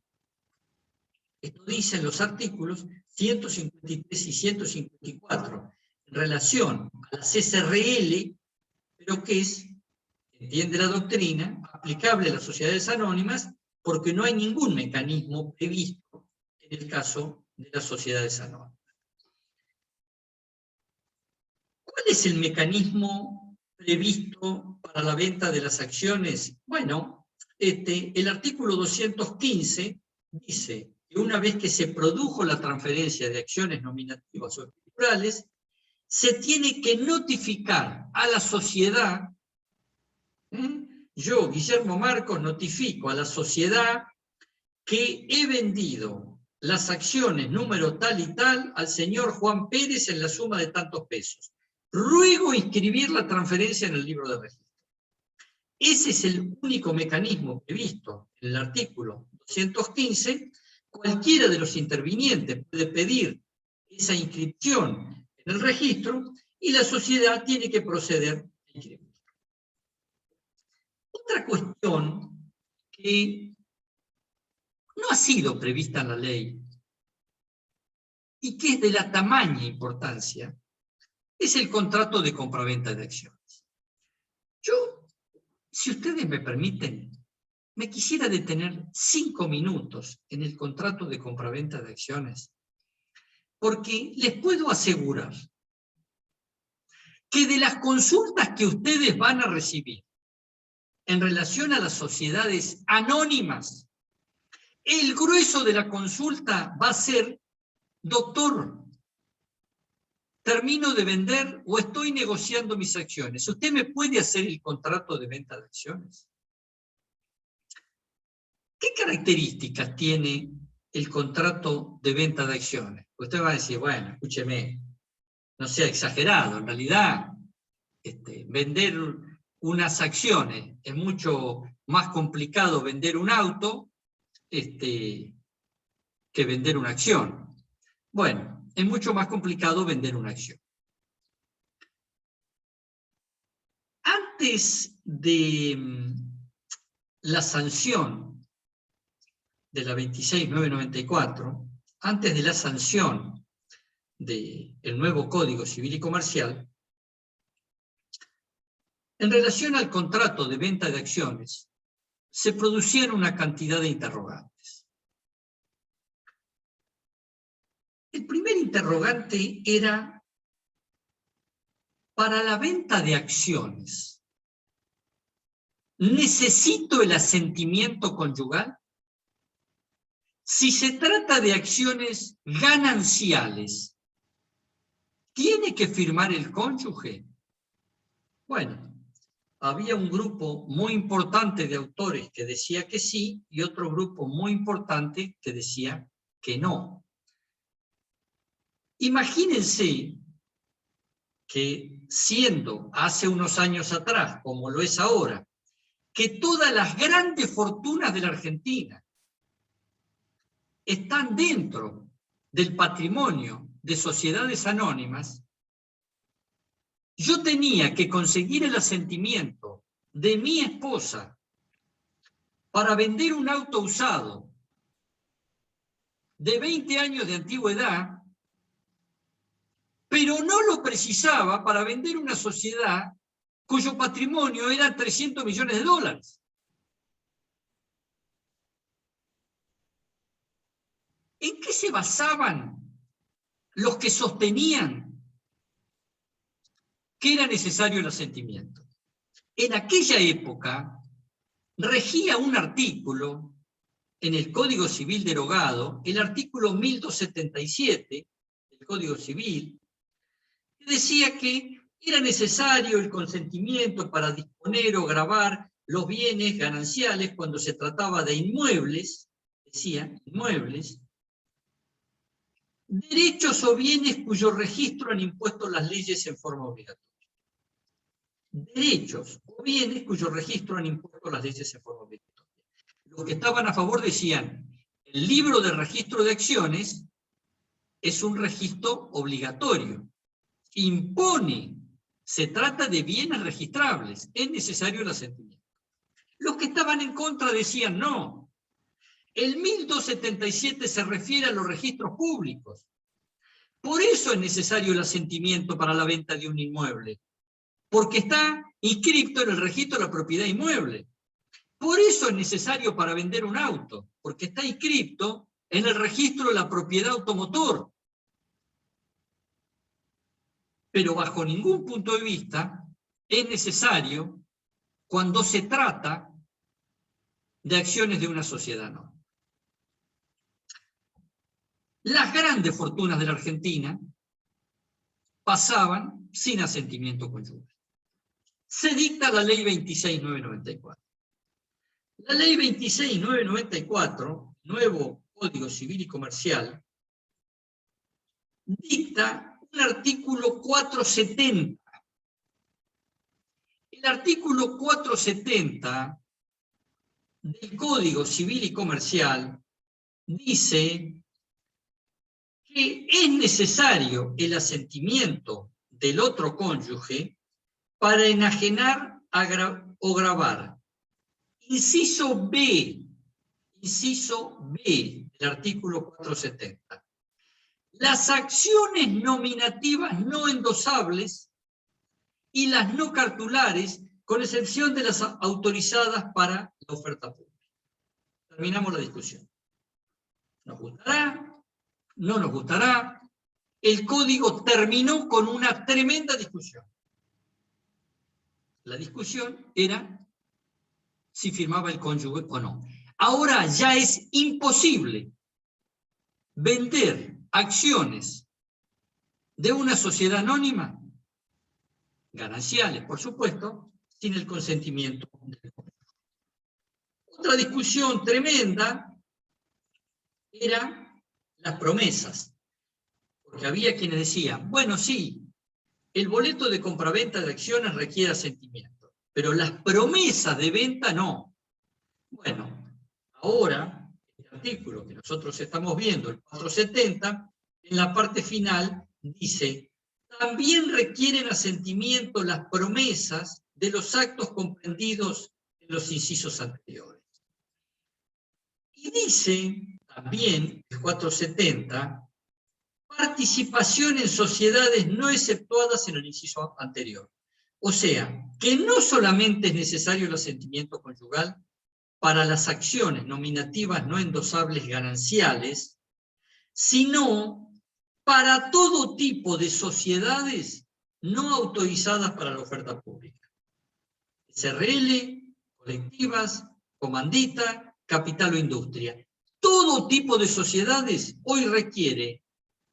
Esto dicen los artículos 153 y 154 en relación a las SRL, pero que es, entiende la doctrina, aplicable a las sociedades anónimas, porque no hay ningún mecanismo previsto en el caso de las sociedades anónimas. ¿Cuál es el mecanismo previsto para la venta de las acciones? Bueno, el artículo 215 dice que una vez que se produjo la transferencia de acciones nominativas o escriturales, se tiene que notificar a la sociedad. Yo, Guillermo Marcos, notifico a la sociedad que he vendido las acciones número tal y tal al señor Juan Pérez en la suma de tantos pesos. Ruego inscribir la transferencia en el libro de registro. Ese es el único mecanismo previsto en el artículo 215. Cualquiera de los intervinientes puede pedir esa inscripción en el registro y la sociedad tiene que proceder a inscribirlo. Otra cuestión que no ha sido prevista en la ley y que es de la tamaña importancia es el contrato de compraventa de acciones. Yo, si ustedes me permiten, me quisiera detener 5 minutos en el contrato de compraventa de acciones, porque les puedo asegurar que de las consultas que ustedes van a recibir en relación a las sociedades anónimas, el grueso de la consulta va a ser: doctor, termino de vender o estoy negociando mis acciones, ¿usted me puede hacer el contrato de venta de acciones? ¿Qué características tiene el contrato de venta de acciones? Usted va a decir, bueno, escúcheme, no sea exagerado, en realidad vender unas acciones es mucho más complicado vender un auto que vender una acción. Bueno, es mucho más complicado vender una acción. Antes de la sanción de la 26.994, antes de la sanción del nuevo Código Civil y Comercial, en relación al contrato de venta de acciones, se producían una cantidad de interrogantes. El primer interrogante era, para la venta de acciones, ¿necesito el asentimiento conyugal? Si se trata de acciones gananciales, ¿tiene que firmar el cónyuge? Bueno, había un grupo muy importante de autores que decía que sí, y otro grupo muy importante que decía que no. Imagínense que siendo hace unos años atrás, como lo es ahora, que todas las grandes fortunas de la Argentina están dentro del patrimonio de sociedades anónimas, yo tenía que conseguir el asentimiento de mi esposa para vender un auto usado de 20 años de antigüedad, pero no lo precisaba para vender una sociedad cuyo patrimonio era 300 millones de dólares. ¿En qué se basaban los que sostenían que era necesario el asentimiento? En aquella época regía un artículo en el Código Civil derogado, el artículo 1277 del Código Civil, que decía que era necesario el consentimiento para disponer o gravar los bienes gananciales cuando se trataba de inmuebles, decía, inmuebles, derechos o bienes cuyo registro han impuesto las leyes en forma obligatoria. Derechos o bienes cuyo registro han impuesto las leyes en forma obligatoria. Los que estaban a favor decían, el libro de registro de acciones es un registro obligatorio. Impone, se trata de bienes registrables, es necesario el asentimiento. Los que estaban en contra decían, no, el 1277 se refiere a los registros públicos. Por eso es necesario el asentimiento para la venta de un inmueble, porque está inscrito en el registro de la propiedad inmueble. Por eso es necesario para vender un auto, porque está inscrito en el registro de la propiedad automotor. Pero bajo ningún punto de vista es necesario cuando se trata de acciones de una sociedad anónima. Las grandes fortunas de la Argentina pasaban sin asentimiento conyugal. Se dicta la ley 26.994. La ley 26.994, nuevo Código Civil y Comercial, dicta un artículo 470. El artículo 470 del Código Civil y Comercial dice que es necesario el asentimiento del otro cónyuge para enajenar o gravar. Inciso B del artículo 470. Las acciones nominativas no endosables y las no cartulares, con excepción de las autorizadas para la oferta pública. Terminamos la discusión. ¿Nos gustará? ¿No nos gustará? El código terminó con una tremenda discusión. La discusión era si firmaba el cónyuge o no. Ahora ya es imposible vender acciones de una sociedad anónima, gananciales, por supuesto, sin el consentimiento del cónyuge. Otra discusión tremenda eran las promesas. Porque había quienes decían, bueno, sí, el boleto de compraventa de acciones requiere asentimiento, pero las promesas de venta no. Bueno, ahora, el artículo que nosotros estamos viendo, el 470, en la parte final dice, también requieren asentimiento las promesas de los actos comprendidos en los incisos anteriores. Y dice también el 470, participación en sociedades no exceptuadas en el inciso anterior. O sea, que no solamente es necesario el asentimiento conyugal para las acciones nominativas no endosables gananciales, sino para todo tipo de sociedades no autorizadas para la oferta pública. SRL, colectivas, comandita, capital o industria. Todo tipo de sociedades hoy requiere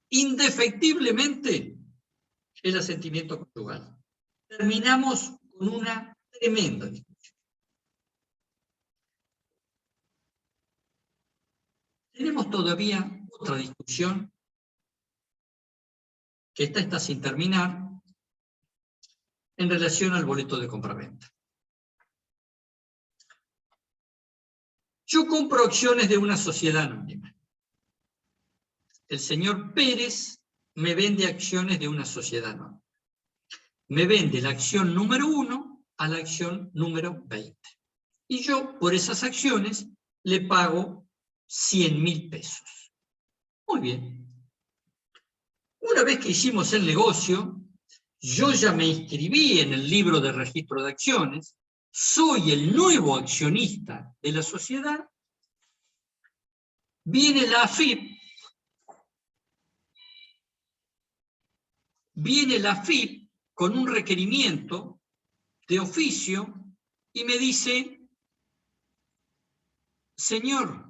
indefectiblemente el asentimiento conyugal. Terminamos con una tremenda discusión. Tenemos todavía otra discusión que está sin terminar en relación al boleto de compraventa. Yo compro acciones de una sociedad anónima. El señor Pérez me vende acciones de una sociedad anónima. Me vende la acción número 1 a la acción número 20. Y yo, por esas acciones, le pago 100.000 pesos. Muy bien. Una vez que hicimos el negocio, yo ya me inscribí en el libro de registro de acciones, soy el nuevo accionista de la sociedad, viene la AFIP, con un requerimiento de oficio y me dice, señor,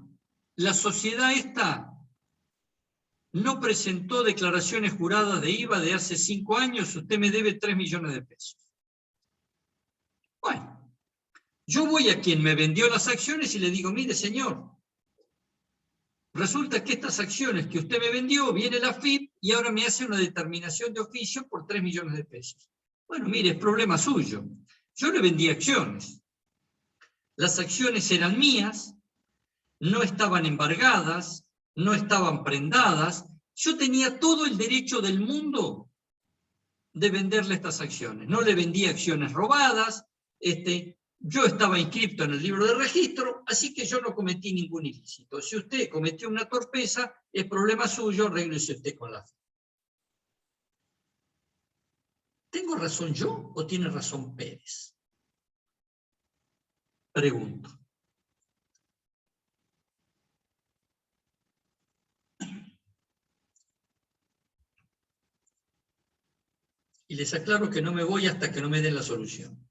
la sociedad esta no presentó declaraciones juradas de IVA de hace 5 años, usted me debe 3 millones de pesos. Bueno, yo voy a quien me vendió las acciones y le digo, mire señor, resulta que estas acciones que usted me vendió, viene la AFIP y ahora me hace una determinación de oficio por 3 millones de pesos. Bueno, mire, es problema suyo. Yo le vendí acciones. Las acciones eran mías, no estaban embargadas, no estaban prendadas. Yo tenía todo el derecho del mundo de venderle estas acciones. No le vendí acciones robadas, yo estaba inscrito en el libro de registro, así que yo no cometí ningún ilícito. Si usted cometió una torpeza, es problema suyo, arréglese usted con la fe. ¿Tengo razón yo o tiene razón Pérez? Pregunto. Y les aclaro que no me voy hasta que no me den la solución.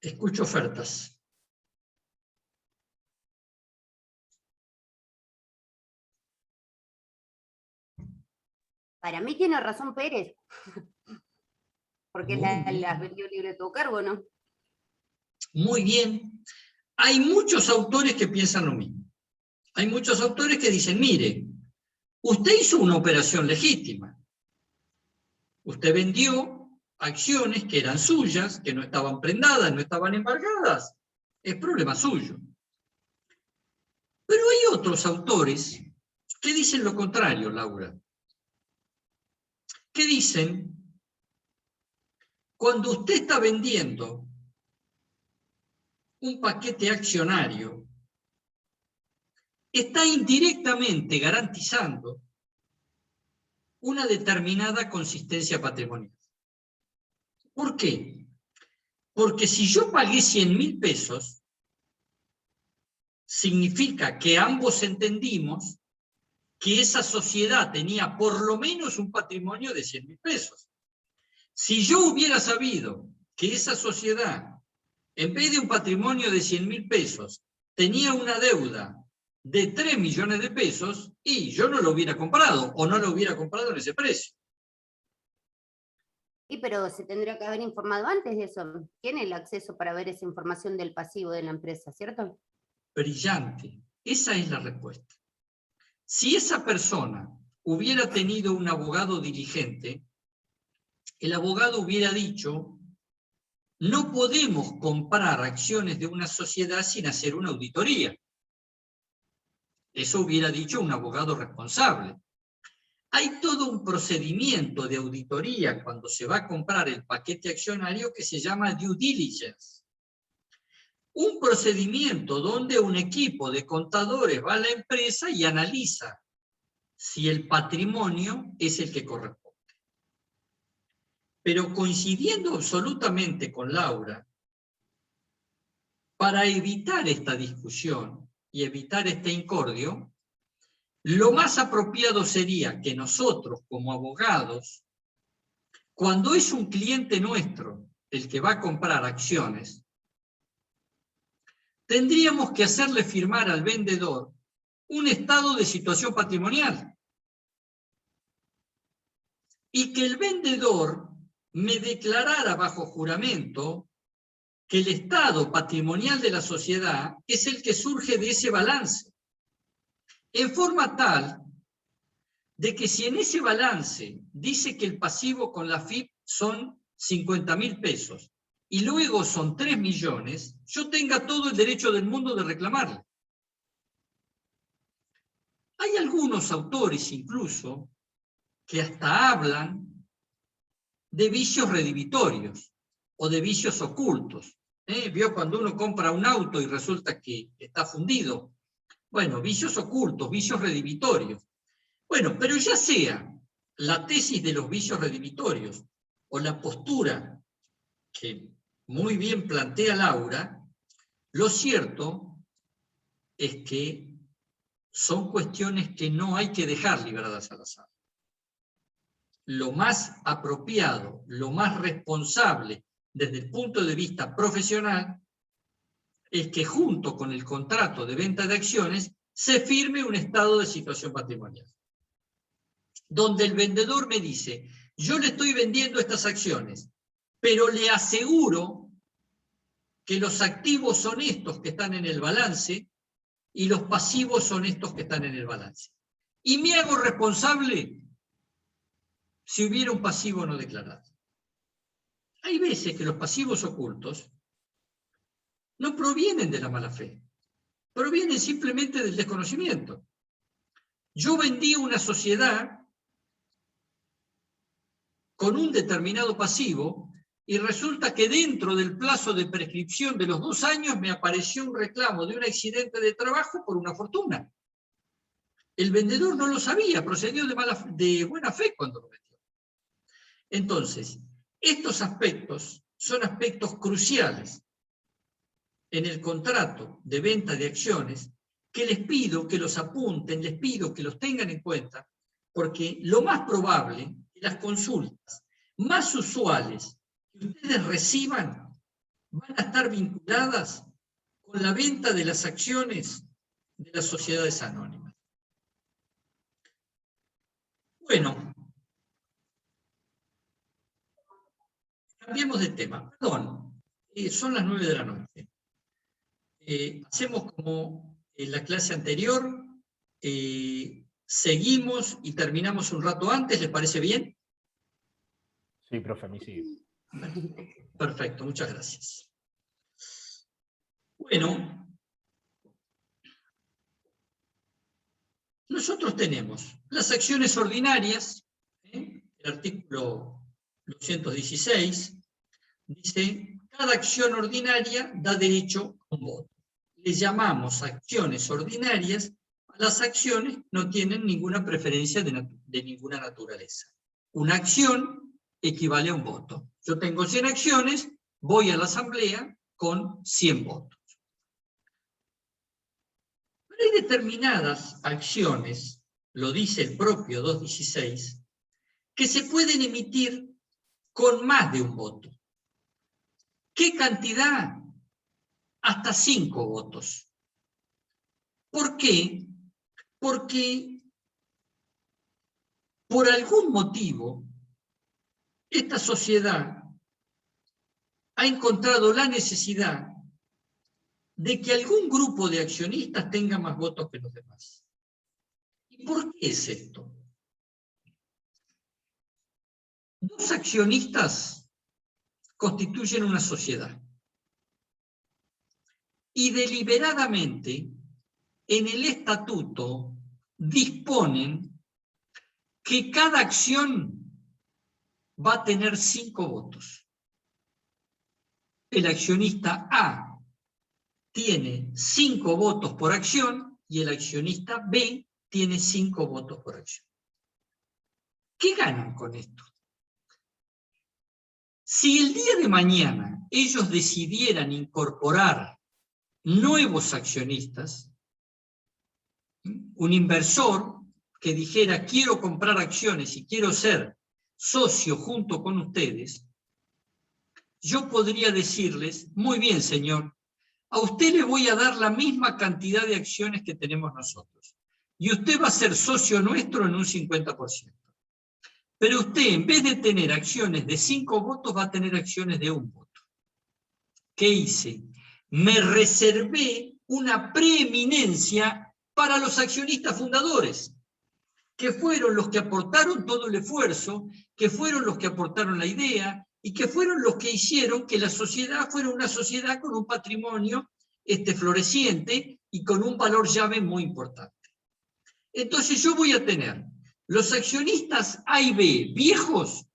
Escucho ofertas. Para mí tiene razón Pérez. Porque las vendió libre de todo cargo, ¿no? Muy bien. Hay muchos autores que piensan lo mismo. Hay muchos autores que dicen, mire, usted hizo una operación legítima. Usted vendió acciones que eran suyas, que no estaban prendadas, no estaban embargadas. Es problema suyo. Pero hay otros autores que dicen lo contrario, Laura. Que dicen, cuando usted está vendiendo un paquete accionario, está indirectamente garantizando una determinada consistencia patrimonial. ¿Por qué? Porque si yo pagué 100.000 pesos, significa que ambos entendimos que esa sociedad tenía por lo menos un patrimonio de 100.000 pesos. Si yo hubiera sabido que esa sociedad, en vez de un patrimonio de 100.000 pesos, tenía una deuda de 3 millones de pesos y yo no lo hubiera comprado o no lo hubiera comprado en ese precio. Sí, pero se tendría que haber informado antes de eso. Tiene el acceso para ver esa información del pasivo de la empresa, ¿cierto? Brillante. Esa es la respuesta. Si esa persona hubiera tenido un abogado diligente, el abogado hubiera dicho: no podemos comprar acciones de una sociedad sin hacer una auditoría. Eso hubiera dicho un abogado responsable. Hay todo un procedimiento de auditoría cuando se va a comprar el paquete accionario que se llama due diligence. Un procedimiento donde un equipo de contadores va a la empresa y analiza si el patrimonio es el que corresponde. Pero coincidiendo absolutamente con Laura, para evitar esta discusión y evitar este incordio, lo más apropiado sería que nosotros, como abogados, cuando es un cliente nuestro el que va a comprar acciones, tendríamos que hacerle firmar al vendedor un estado de situación patrimonial. Y que el vendedor me declarara bajo juramento que el estado patrimonial de la sociedad es el que surge de ese balance. En forma tal de que si en ese balance dice que el pasivo con la FIP son 50.000 pesos y luego son 3 millones, yo tenga todo el derecho del mundo de reclamarle. Hay algunos autores incluso que hasta hablan de vicios redivitorios o de vicios ocultos. ¿Vio cuando uno compra un auto y resulta que está fundido? Bueno, vicios ocultos, vicios redivitorios. Bueno, pero ya sea la tesis de los vicios redivitorios o la postura que muy bien plantea Laura, lo cierto es que son cuestiones que no hay que dejar libradas al azar. Lo más apropiado, lo más responsable desde el punto de vista profesional es que junto con el contrato de venta de acciones se firme un estado de situación patrimonial, donde el vendedor me dice: yo le estoy vendiendo estas acciones, pero le aseguro que los activos son estos que están en el balance y los pasivos son estos que están en el balance. Y me hago responsable si hubiera un pasivo no declarado. Hay veces que los pasivos ocultos no provienen de la mala fe, provienen simplemente del desconocimiento. Yo vendí una sociedad con un determinado pasivo y resulta que dentro del plazo de prescripción de los 2 años me apareció un reclamo de un accidente de trabajo por una fortuna. El vendedor no lo sabía, procedió de buena fe cuando lo vendió. Entonces, estos aspectos son aspectos cruciales en el contrato de venta de acciones que les pido que los apunten, les pido que los tengan en cuenta, porque lo más probable es que las consultas más usuales que ustedes reciban van a estar vinculadas con la venta de las acciones de las sociedades anónimas. Bueno, cambiemos de tema. Perdón, son las 9 de la noche. Hacemos como en la clase anterior, seguimos y terminamos un rato antes, ¿les parece bien? Sí, profe, a mí sí. Perfecto, muchas gracias. Bueno, nosotros tenemos las acciones ordinarias, el artículo 216, dice: cada acción ordinaria da derecho a un voto. Le llamamos acciones ordinarias a las acciones que no tienen ninguna preferencia de ninguna naturaleza. Una acción equivale a un voto. Yo tengo 100 acciones, voy a la asamblea con 100 votos. Pero hay determinadas acciones, lo dice el propio 216, que se pueden emitir con más de un voto. ¿Qué cantidad? Hasta 5 votos. ¿Por qué? Porque por algún motivo esta sociedad ha encontrado la necesidad de que algún grupo de accionistas tenga más votos que los demás. ¿Y por qué es esto? Dos accionistas constituyen una sociedad y deliberadamente en el estatuto disponen que cada acción va a tener 5 votos. El accionista A tiene 5 votos por acción y el accionista B tiene 5 votos por acción. ¿Qué ganan con esto? Si el día de mañana ellos decidieran incorporar nuevos accionistas, un inversor que dijera quiero comprar acciones y quiero ser socio junto con ustedes, yo podría decirles, muy bien señor, a usted le voy a dar la misma cantidad de acciones que tenemos nosotros, y usted va a ser socio nuestro en un 50%. Pero usted, en vez de tener acciones de 5 votos, va a tener acciones de 1 voto. ¿Qué hice? Me reservé una preeminencia para los accionistas fundadores, que fueron los que aportaron todo el esfuerzo, que fueron los que aportaron la idea, y que fueron los que hicieron que la sociedad fuera una sociedad con un patrimonio floreciente y con un valor llave muy importante. Entonces yo voy a tener los accionistas A y B viejos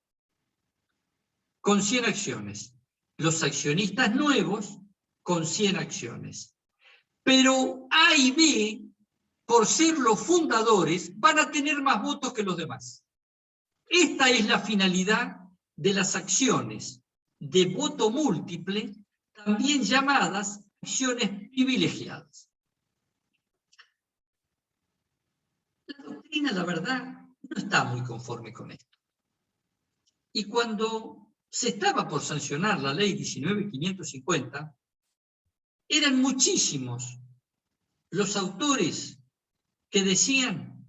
con 100 acciones, los accionistas nuevos con 100 acciones. Pero A y B, por ser los fundadores, van a tener más votos que los demás. Esta es la finalidad de las acciones de voto múltiple, también llamadas acciones privilegiadas. La doctrina, la verdad, no está muy conforme con esto. Y cuando se estaba por sancionar la ley 19.550, eran muchísimos los autores que decían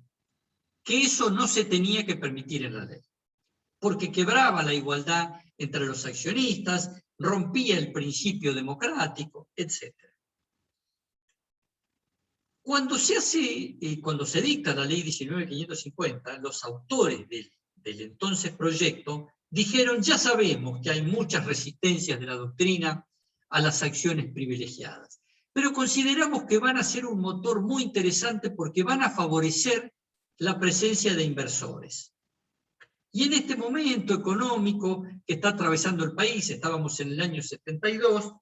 que eso no se tenía que permitir en la ley, porque quebraba la igualdad entre los accionistas, rompía el principio democrático, etc. Cuando se dicta la ley 19.550, los autores del entonces proyecto dijeron, ya sabemos que hay muchas resistencias de la doctrina a las acciones privilegiadas, pero consideramos que van a ser un motor muy interesante porque van a favorecer la presencia de inversores. Y en este momento económico que está atravesando el país, estábamos en el año 72,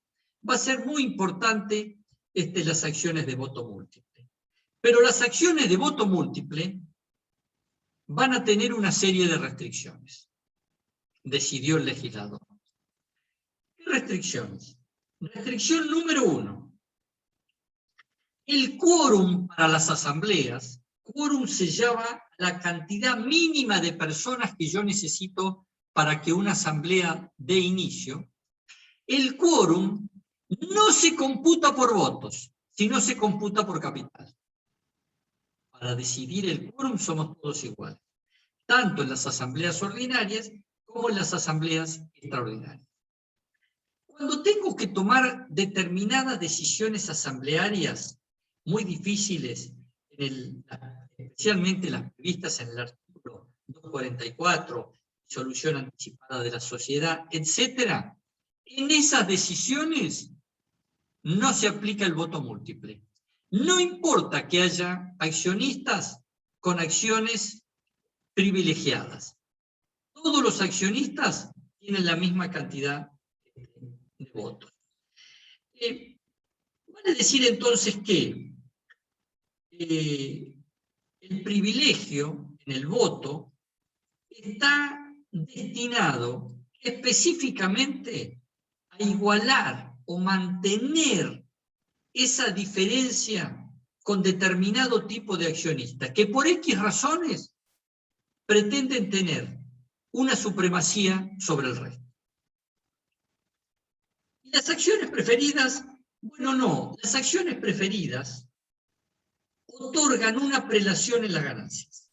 va a ser muy importante las acciones de voto múltiple. Pero las acciones de voto múltiple van a tener una serie de restricciones, decidió el legislador. ¿Qué restricciones? Restricción número 1. El quórum para las asambleas, quórum se llama la cantidad mínima de personas que yo necesito para que una asamblea dé inicio. El quórum no se computa por votos, sino se computa por capital. Para decidir el quórum somos todos iguales, tanto en las asambleas ordinarias como en las asambleas extraordinarias. Cuando tengo que tomar determinadas decisiones asamblearias muy difíciles, especialmente las previstas en el artículo 244, solución anticipada de la sociedad, etc., en esas decisiones no se aplica el voto múltiple. No importa que haya accionistas con acciones privilegiadas. Todos los accionistas tienen la misma cantidad de votos. Vale decir entonces que el privilegio en el voto está destinado específicamente a igualar o mantener esa diferencia con determinado tipo de accionistas, que por X razones pretenden tener una supremacía sobre el resto. ¿Y las acciones preferidas? Bueno, no, las acciones preferidas otorgan una prelación en las ganancias.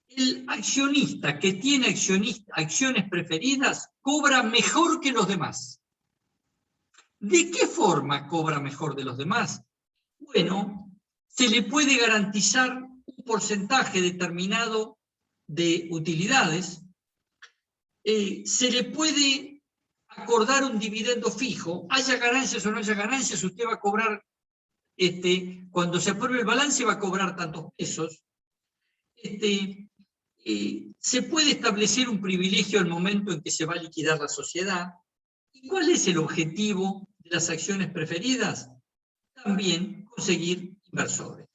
El accionista que tiene acciones preferidas cobra mejor que los demás. ¿De qué forma cobra mejor de los demás? Bueno, se le puede garantizar un porcentaje determinado de utilidades, se le puede acordar un dividendo fijo, haya ganancias o no haya ganancias, usted va a cobrar, cuando se apruebe el balance va a cobrar tantos pesos. Se puede establecer un privilegio al momento en que se va a liquidar la sociedad. ¿Y cuál es el objetivo de las acciones preferidas? También conseguir inversores.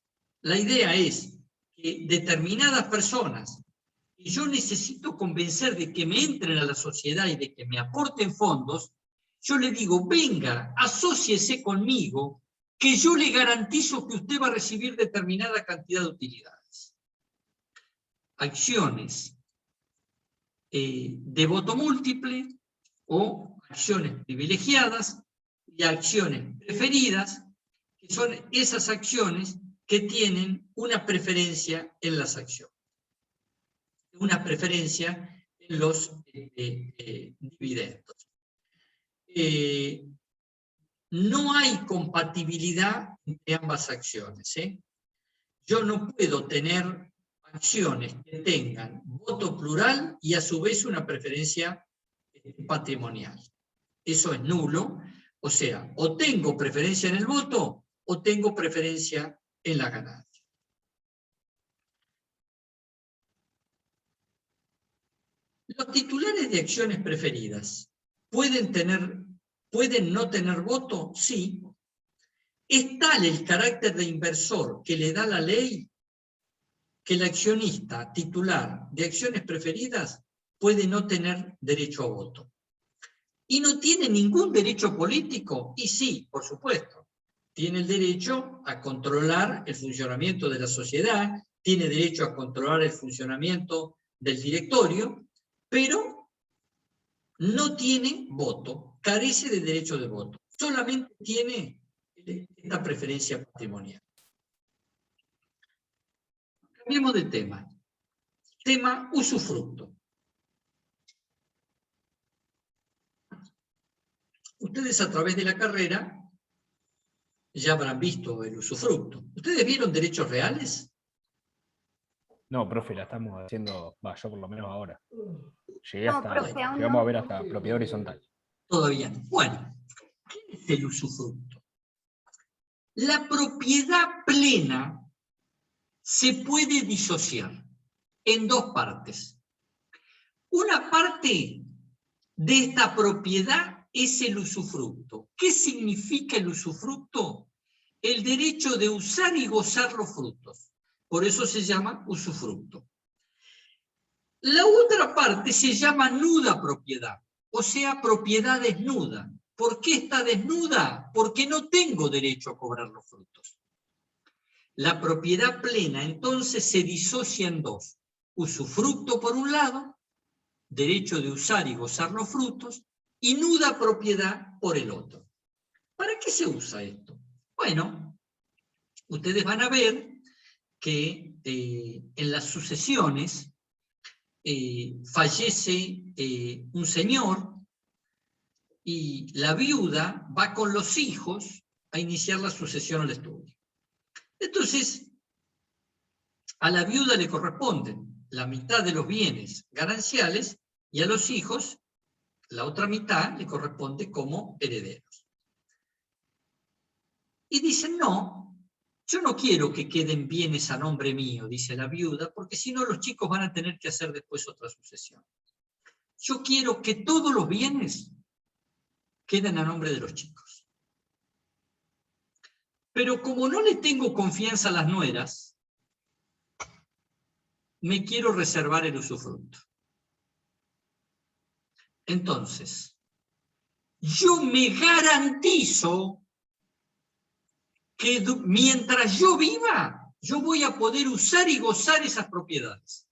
La idea es que determinadas personas que yo necesito convencer de que me entren a la sociedad y de que me aporten fondos, yo le digo, venga, asóciese conmigo, que yo le garantizo que usted va a recibir determinada cantidad de utilidades. Acciones de voto múltiple o acciones privilegiadas y acciones preferidas, que son esas acciones que tienen una preferencia en las acciones, una preferencia en los dividendos. No hay compatibilidad entre ambas acciones. Yo no puedo tener acciones que tengan voto plural y a su vez una preferencia patrimonial. Eso es nulo. O sea, o tengo preferencia en el voto o tengo preferencia en la ganancia. Los titulares de acciones preferidas pueden no tener voto, sí. Es tal el carácter de inversor que le da la ley que el accionista titular de acciones preferidas puede no tener derecho a voto. ¿Y no tiene ningún derecho político? Y sí, por supuesto. Tiene el derecho a controlar el funcionamiento de la sociedad, tiene derecho a controlar el funcionamiento del directorio, pero no tiene voto, carece de derecho de voto. Solamente tiene esta preferencia patrimonial. Cambiemos de tema. Tema usufructo. Ustedes a través de la carrera ya habrán visto el usufructo. ¿Ustedes vieron derechos reales? No, profe, la estamos haciendo, yo por lo menos ahora. No, profe, aún Llegamos no. a ver hasta propiedad horizontal. Todavía no. Bueno, ¿qué es el usufructo? La propiedad plena se puede disociar en dos partes. Una parte de esta propiedad es el usufructo. ¿Qué significa el usufructo? El derecho de usar y gozar los frutos. Por eso se llama usufructo. La otra parte se llama nuda propiedad, o sea, propiedad desnuda. ¿Por qué está desnuda? Porque no tengo derecho a cobrar los frutos. La propiedad plena entonces se disocia en dos. Usufructo por un lado, derecho de usar y gozar los frutos, y nuda propiedad por el otro. ¿Para qué se usa esto? Bueno, ustedes van a ver que en las sucesiones fallece un señor y la viuda va con los hijos a iniciar la sucesión al estudio. Entonces, a la viuda le corresponden la mitad de los bienes gananciales y a los hijos la otra mitad le corresponde como herederos. Y dicen, no, yo no quiero que queden bienes a nombre mío, dice la viuda, porque si no los chicos van a tener que hacer después otra sucesión. Yo quiero que todos los bienes queden a nombre de los chicos. Pero como no le tengo confianza a las nueras, me quiero reservar el usufructo. Entonces, yo me garantizo que mientras yo viva, yo voy a poder usar y gozar esas propiedades.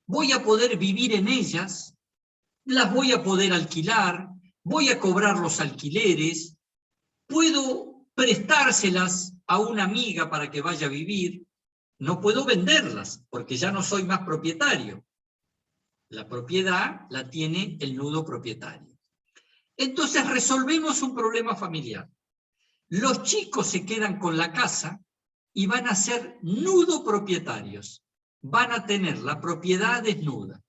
Voy a poder vivir en ellas, las voy a poder alquilar, voy a cobrar los alquileres, puedo prestárselas a una amiga para que vaya a vivir, no puedo venderlas, porque ya no soy más propietario. La propiedad la tiene el nudo propietario. Entonces resolvemos un problema familiar. Los chicos se quedan con la casa y van a ser nudo propietarios. Van a tener la propiedad desnuda.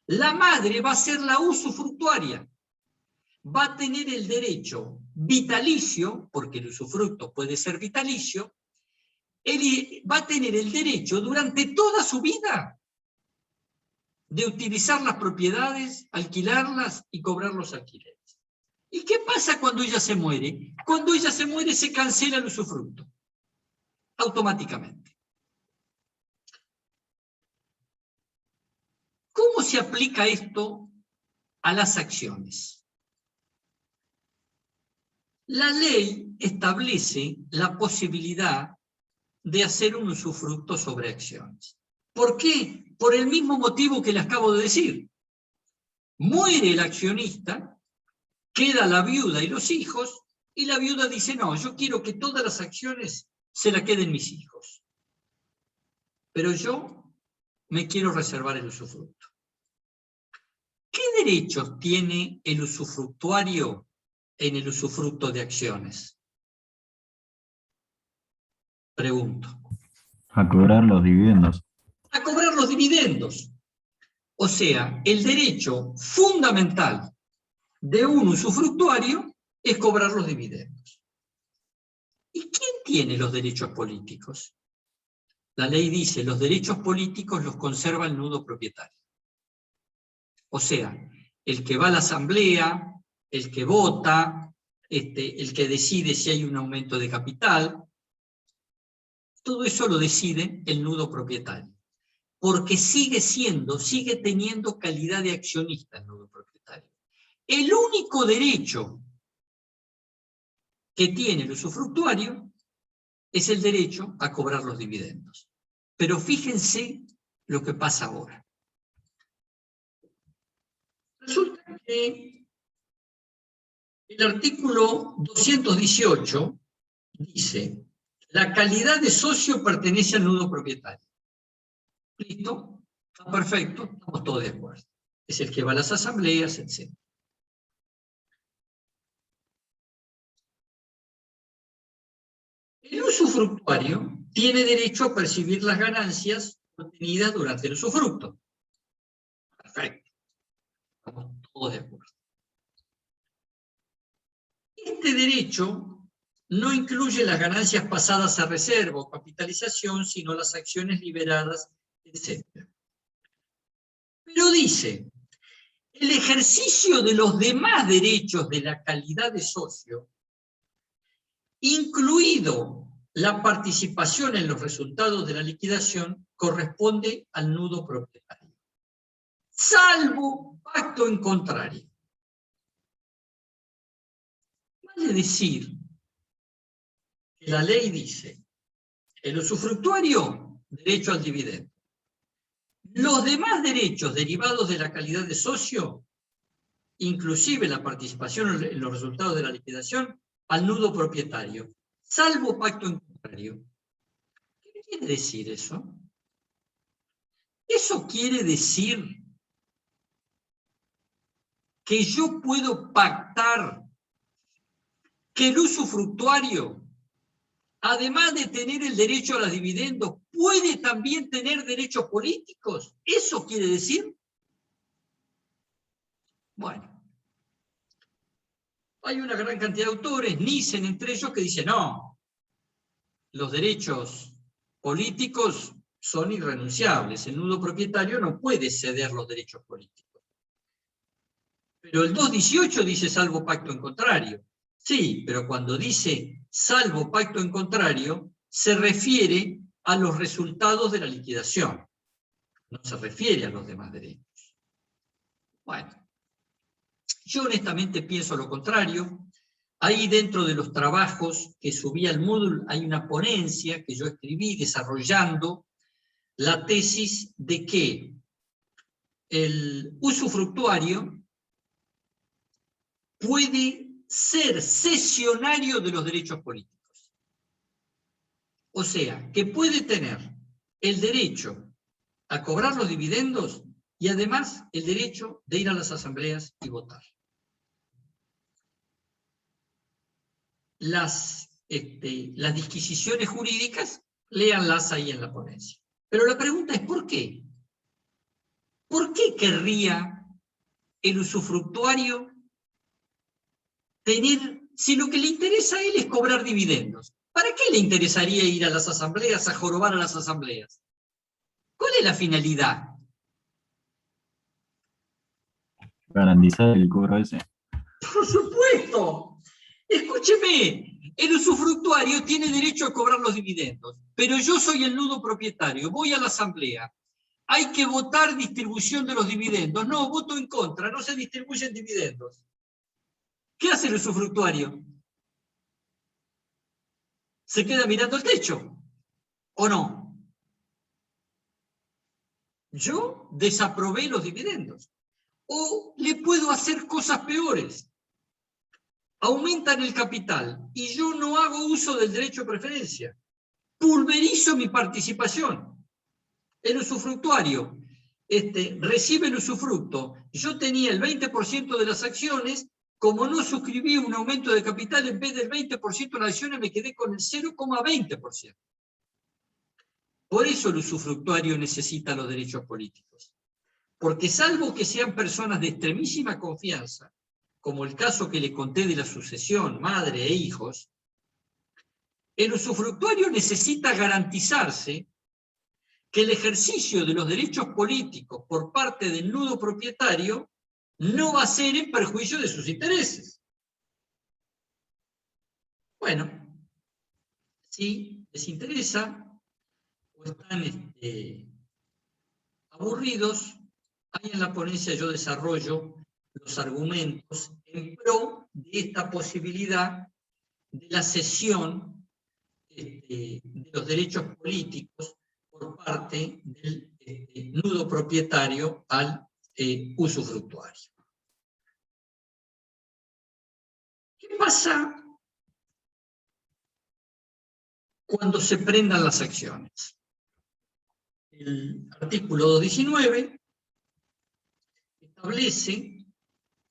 La madre va a ser la usufructuaria. Va a tener el derecho vitalicio, porque el usufructo puede ser vitalicio, él va a tener el derecho durante toda su vida de utilizar las propiedades, alquilarlas y cobrar los alquileres. ¿Y qué pasa cuando ella se muere? Cuando ella se muere se cancela el usufructo, automáticamente. ¿Cómo se aplica esto a las acciones? La ley establece la posibilidad de hacer un usufructo sobre acciones. ¿Por qué? Por el mismo motivo que le acabo de decir. Muere el accionista, queda la viuda y los hijos, y la viuda dice, no, yo quiero que todas las acciones se la queden mis hijos. Pero yo me quiero reservar el usufructo. ¿Qué derechos tiene el usufructuario en el usufructo de acciones? Pregunto. A cobrar los dividendos. A cobrar los dividendos. O sea, el derecho fundamental de un usufructuario es cobrar los dividendos. ¿Y quién tiene los derechos políticos? La ley dice, los derechos políticos los conserva el nudo propietario. O sea, el que va a la asamblea, el que vota, el que decide si hay un aumento de capital, todo eso lo decide el nudo propietario. Porque sigue teniendo calidad de accionista el nudo propietario. El único derecho que tiene el usufructuario es el derecho a cobrar los dividendos. Pero fíjense lo que pasa ahora. Resulta que el artículo 218 dice, la calidad de socio pertenece al nudo propietario. ¿Listo? Está perfecto, estamos todos de acuerdo. Es el que va a las asambleas, etc. El usufructuario tiene derecho a percibir las ganancias obtenidas durante el usufructo. Perfecto. Estamos todos de acuerdo. Este derecho no incluye las ganancias pasadas a reserva o capitalización, sino las acciones liberadas, etc. Pero dice, el ejercicio de los demás derechos de la calidad de socio, incluido la participación en los resultados de la liquidación, corresponde al nudo propietario, salvo pacto en contrario. Vale decir que la ley dice, el usufructuario, derecho al dividendo. Los demás derechos derivados de la calidad de socio, inclusive la participación en los resultados de la liquidación, al nudo propietario, salvo pacto en contrario. ¿Qué quiere decir eso? Eso quiere decir que yo puedo pactar que el usufructuario, además de tener el derecho a los dividendos, puede también tener derechos políticos. ¿Eso quiere decir? Bueno. Hay una gran cantidad de autores, Nissen entre ellos, que dicen, no, los derechos políticos son irrenunciables, el nudo propietario no puede ceder los derechos políticos. Pero el 218 dice salvo pacto en contrario. Sí, pero cuando dice salvo pacto en contrario, se refiere a los resultados de la liquidación, no se refiere a los demás derechos. Bueno. Yo honestamente pienso lo contrario. Ahí dentro de los trabajos que subí al Moodle hay una ponencia que yo escribí desarrollando la tesis de que el usufructuario puede ser cesionario de los derechos políticos. O sea, que puede tener el derecho a cobrar los dividendos y además el derecho de ir a las asambleas y votar. Las disquisiciones jurídicas, léanlas ahí en la ponencia. Pero la pregunta es, ¿por qué? ¿Por qué querría el usufructuario tener, si lo que le interesa a él es cobrar dividendos? ¿Para qué le interesaría ir a las asambleas, a jorobar a las asambleas? ¿Cuál es la finalidad? Garantizar el cobro ese. Por supuesto. Escúcheme, el usufructuario tiene derecho a cobrar los dividendos, pero yo soy el nudo propietario, voy a la asamblea. Hay que votar distribución de los dividendos. No, voto en contra, no se distribuyen dividendos. ¿Qué hace el usufructuario? ¿Se queda mirando el techo? ¿O no? Yo desaprobé los dividendos. O le puedo hacer cosas peores. Aumentan el capital y yo no hago uso del derecho a preferencia. Pulverizo mi participación. El usufructuario recibe el usufructo. Yo tenía el 20% de las acciones, como no suscribí un aumento de capital, en vez del 20% de las acciones me quedé con el 0,20%. Por eso el usufructuario necesita los derechos políticos. Porque salvo que sean personas de extremísima confianza, como el caso que le conté de la sucesión, madre e hijos, el usufructuario necesita garantizarse que el ejercicio de los derechos políticos por parte del nudo propietario no va a ser en perjuicio de sus intereses. Bueno, si les interesa o están aburridos, ahí en la ponencia yo desarrollo los argumentos en pro de esta posibilidad de la cesión de los derechos políticos por parte del nudo propietario al usufructuario. ¿Qué pasa cuando se prendan las acciones? El artículo 219 establece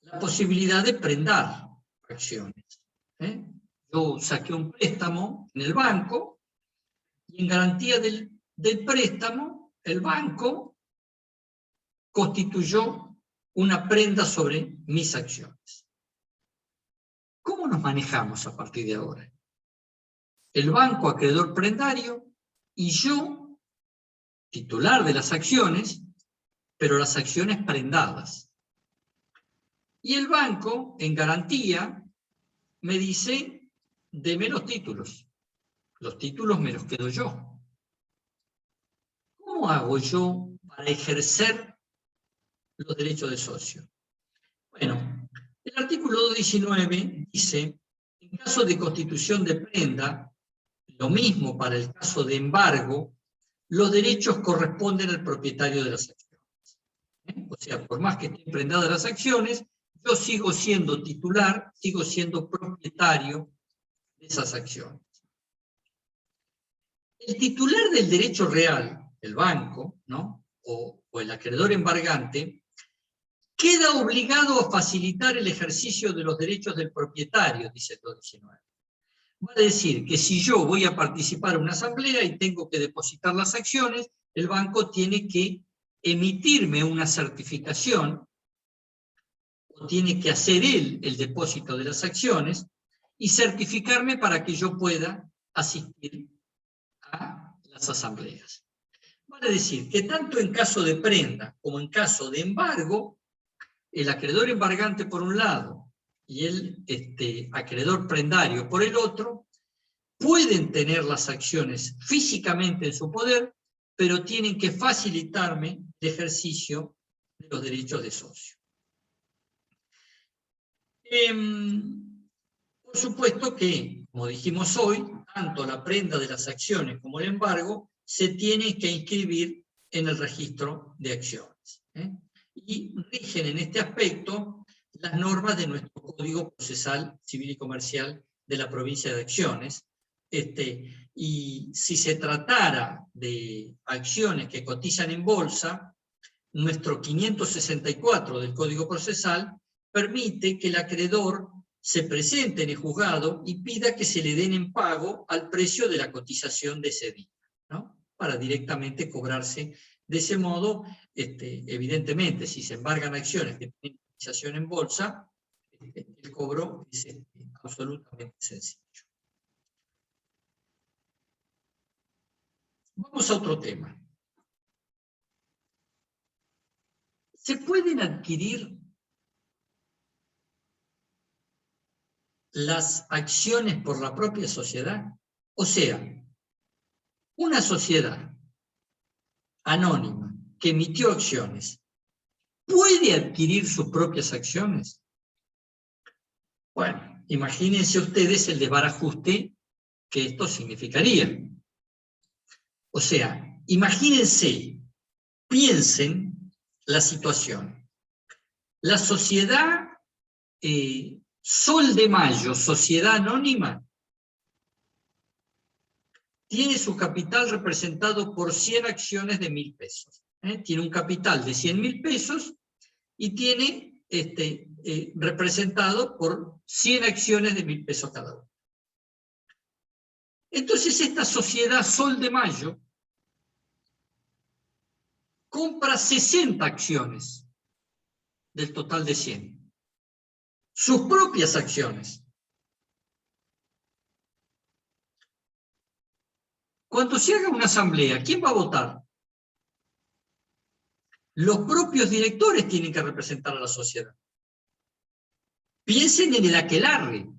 la posibilidad de prendar acciones. Yo saqué un préstamo en el banco y en garantía del préstamo, el banco constituyó una prenda sobre mis acciones. ¿Cómo nos manejamos a partir de ahora? El banco acreedor prendario y yo, titular de las acciones, pero las acciones prendadas. Y el banco, en garantía, me dice, deme los títulos. Los títulos me los quedo yo. ¿Cómo hago yo para ejercer los derechos de socio? Bueno, el artículo 219 dice, en caso de constitución de prenda, lo mismo para el caso de embargo, los derechos corresponden al propietario de las acciones. O sea, por más que estén prendadas las acciones, yo sigo siendo titular, sigo siendo propietario de esas acciones. El titular del derecho real, el banco, ¿no? o el acreedor embargante, queda obligado a facilitar el ejercicio de los derechos del propietario, dice el 219. Vale decir que si yo voy a participar en una asamblea y tengo que depositar las acciones, el banco tiene que emitirme una certificación, o tiene que hacer él el depósito de las acciones, y certificarme para que yo pueda asistir a las asambleas. Vale decir que tanto en caso de prenda como en caso de embargo, el acreedor embargante por un lado y el acreedor prendario por el otro, pueden tener las acciones físicamente en su poder, pero tienen que facilitarme el ejercicio de los derechos de socio. Por supuesto que, como dijimos hoy, tanto la prenda de las acciones como el embargo se tienen que inscribir en el registro de acciones. Y rigen en este aspecto las normas de nuestro Código Procesal Civil y Comercial de la provincia de Acciones, y si se tratara de acciones que cotizan en bolsa, nuestro 564 del Código Procesal permite que el acreedor se presente en el juzgado y pida que se le den en pago al precio de la cotización de ese día, ¿no? Para directamente cobrarse de ese modo. Evidentemente, si se embargan acciones que tienen cotización en bolsa, el cobro es absolutamente sencillo. Vamos a otro tema. ¿Se pueden adquirir las acciones por la propia sociedad? O sea, una sociedad anónima que emitió acciones, ¿puede adquirir sus propias acciones? Bueno, imagínense ustedes el desbarajuste que esto significaría. O sea, imagínense, piensen la situación. La sociedad Sol de Mayo, sociedad anónima, tiene su capital representado por 100 acciones de 1.000 pesos. Tiene un capital de 100.000 pesos y tiene representado por 100 acciones de 1.000 pesos cada una. Entonces esta sociedad Sol de Mayo compra 60 acciones del total de 100. Sus propias acciones. Cuando se haga una asamblea, ¿quién va a votar? Los propios directores tienen que representar a la sociedad. Piensen en el aquelarre.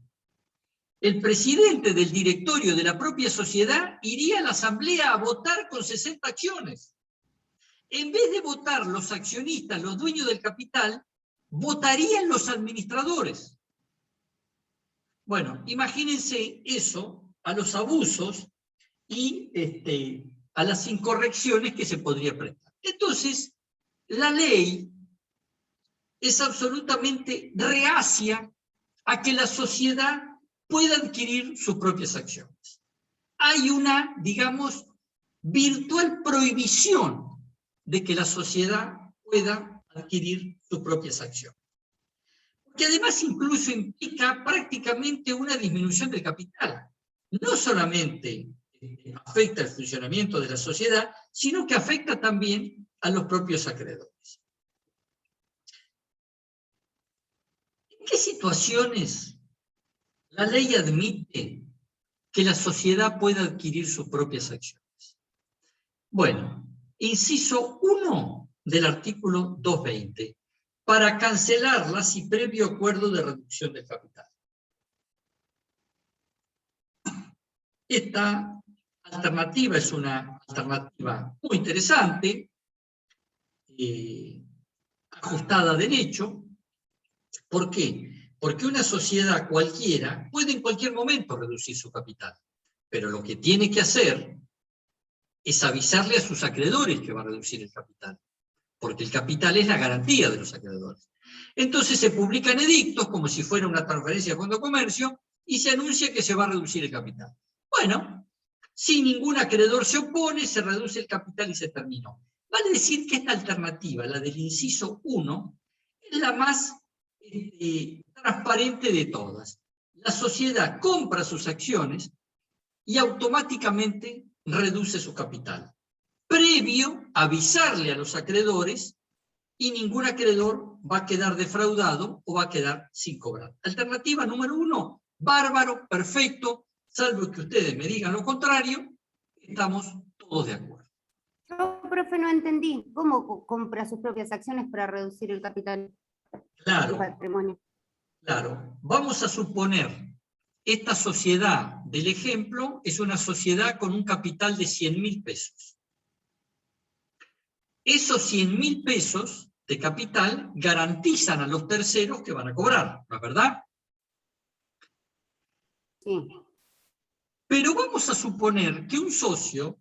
El presidente del directorio de la propia sociedad iría a la asamblea a votar con 60 acciones. En vez de votar los accionistas, los dueños del capital, votarían los administradores. Bueno, imagínense eso, a los abusos y a las incorrecciones que se podría prestar. Entonces, la ley es absolutamente reacia a que la sociedad pueda adquirir sus propias acciones. Hay una, digamos, virtual prohibición de que la sociedad pueda adquirir sus propias acciones. Que además incluso implica prácticamente una disminución del capital. No solamente afecta el funcionamiento de la sociedad, sino que afecta también a los propios acreedores. ¿En qué situaciones la ley admite que la sociedad pueda adquirir sus propias acciones? Bueno, inciso 1 del artículo 220, para cancelarlas y previo acuerdo de reducción del capital. Esta alternativa es una alternativa muy interesante, ajustada a derecho. ¿Por qué? Porque una sociedad cualquiera puede en cualquier momento reducir su capital, pero lo que tiene que hacer es avisarle a sus acreedores que va a reducir el capital, porque el capital es la garantía de los acreedores. Entonces se publican edictos como si fuera una transferencia de fondo de comercio y se anuncia que se va a reducir el capital. Bueno, si ningún acreedor se opone, se reduce el capital y se terminó. Vale decir que esta alternativa, la del inciso 1, es la más transparente de todas. La sociedad compra sus acciones y automáticamente reduce su capital, previo a avisarle a los acreedores, y ningún acreedor va a quedar defraudado o va a quedar sin cobrar. Alternativa número 1, bárbaro, perfecto, salvo que ustedes me digan lo contrario, estamos todos de acuerdo. Yo, profe, no entendí. ¿Cómo compra sus propias acciones para reducir el capital? Claro. El patrimonio. Claro, vamos a suponer, esta sociedad del ejemplo es una sociedad con un capital de 100.000 pesos. Esos 100.000 pesos de capital garantizan a los terceros que van a cobrar, ¿no es verdad? Sí. Pero vamos a suponer que un socio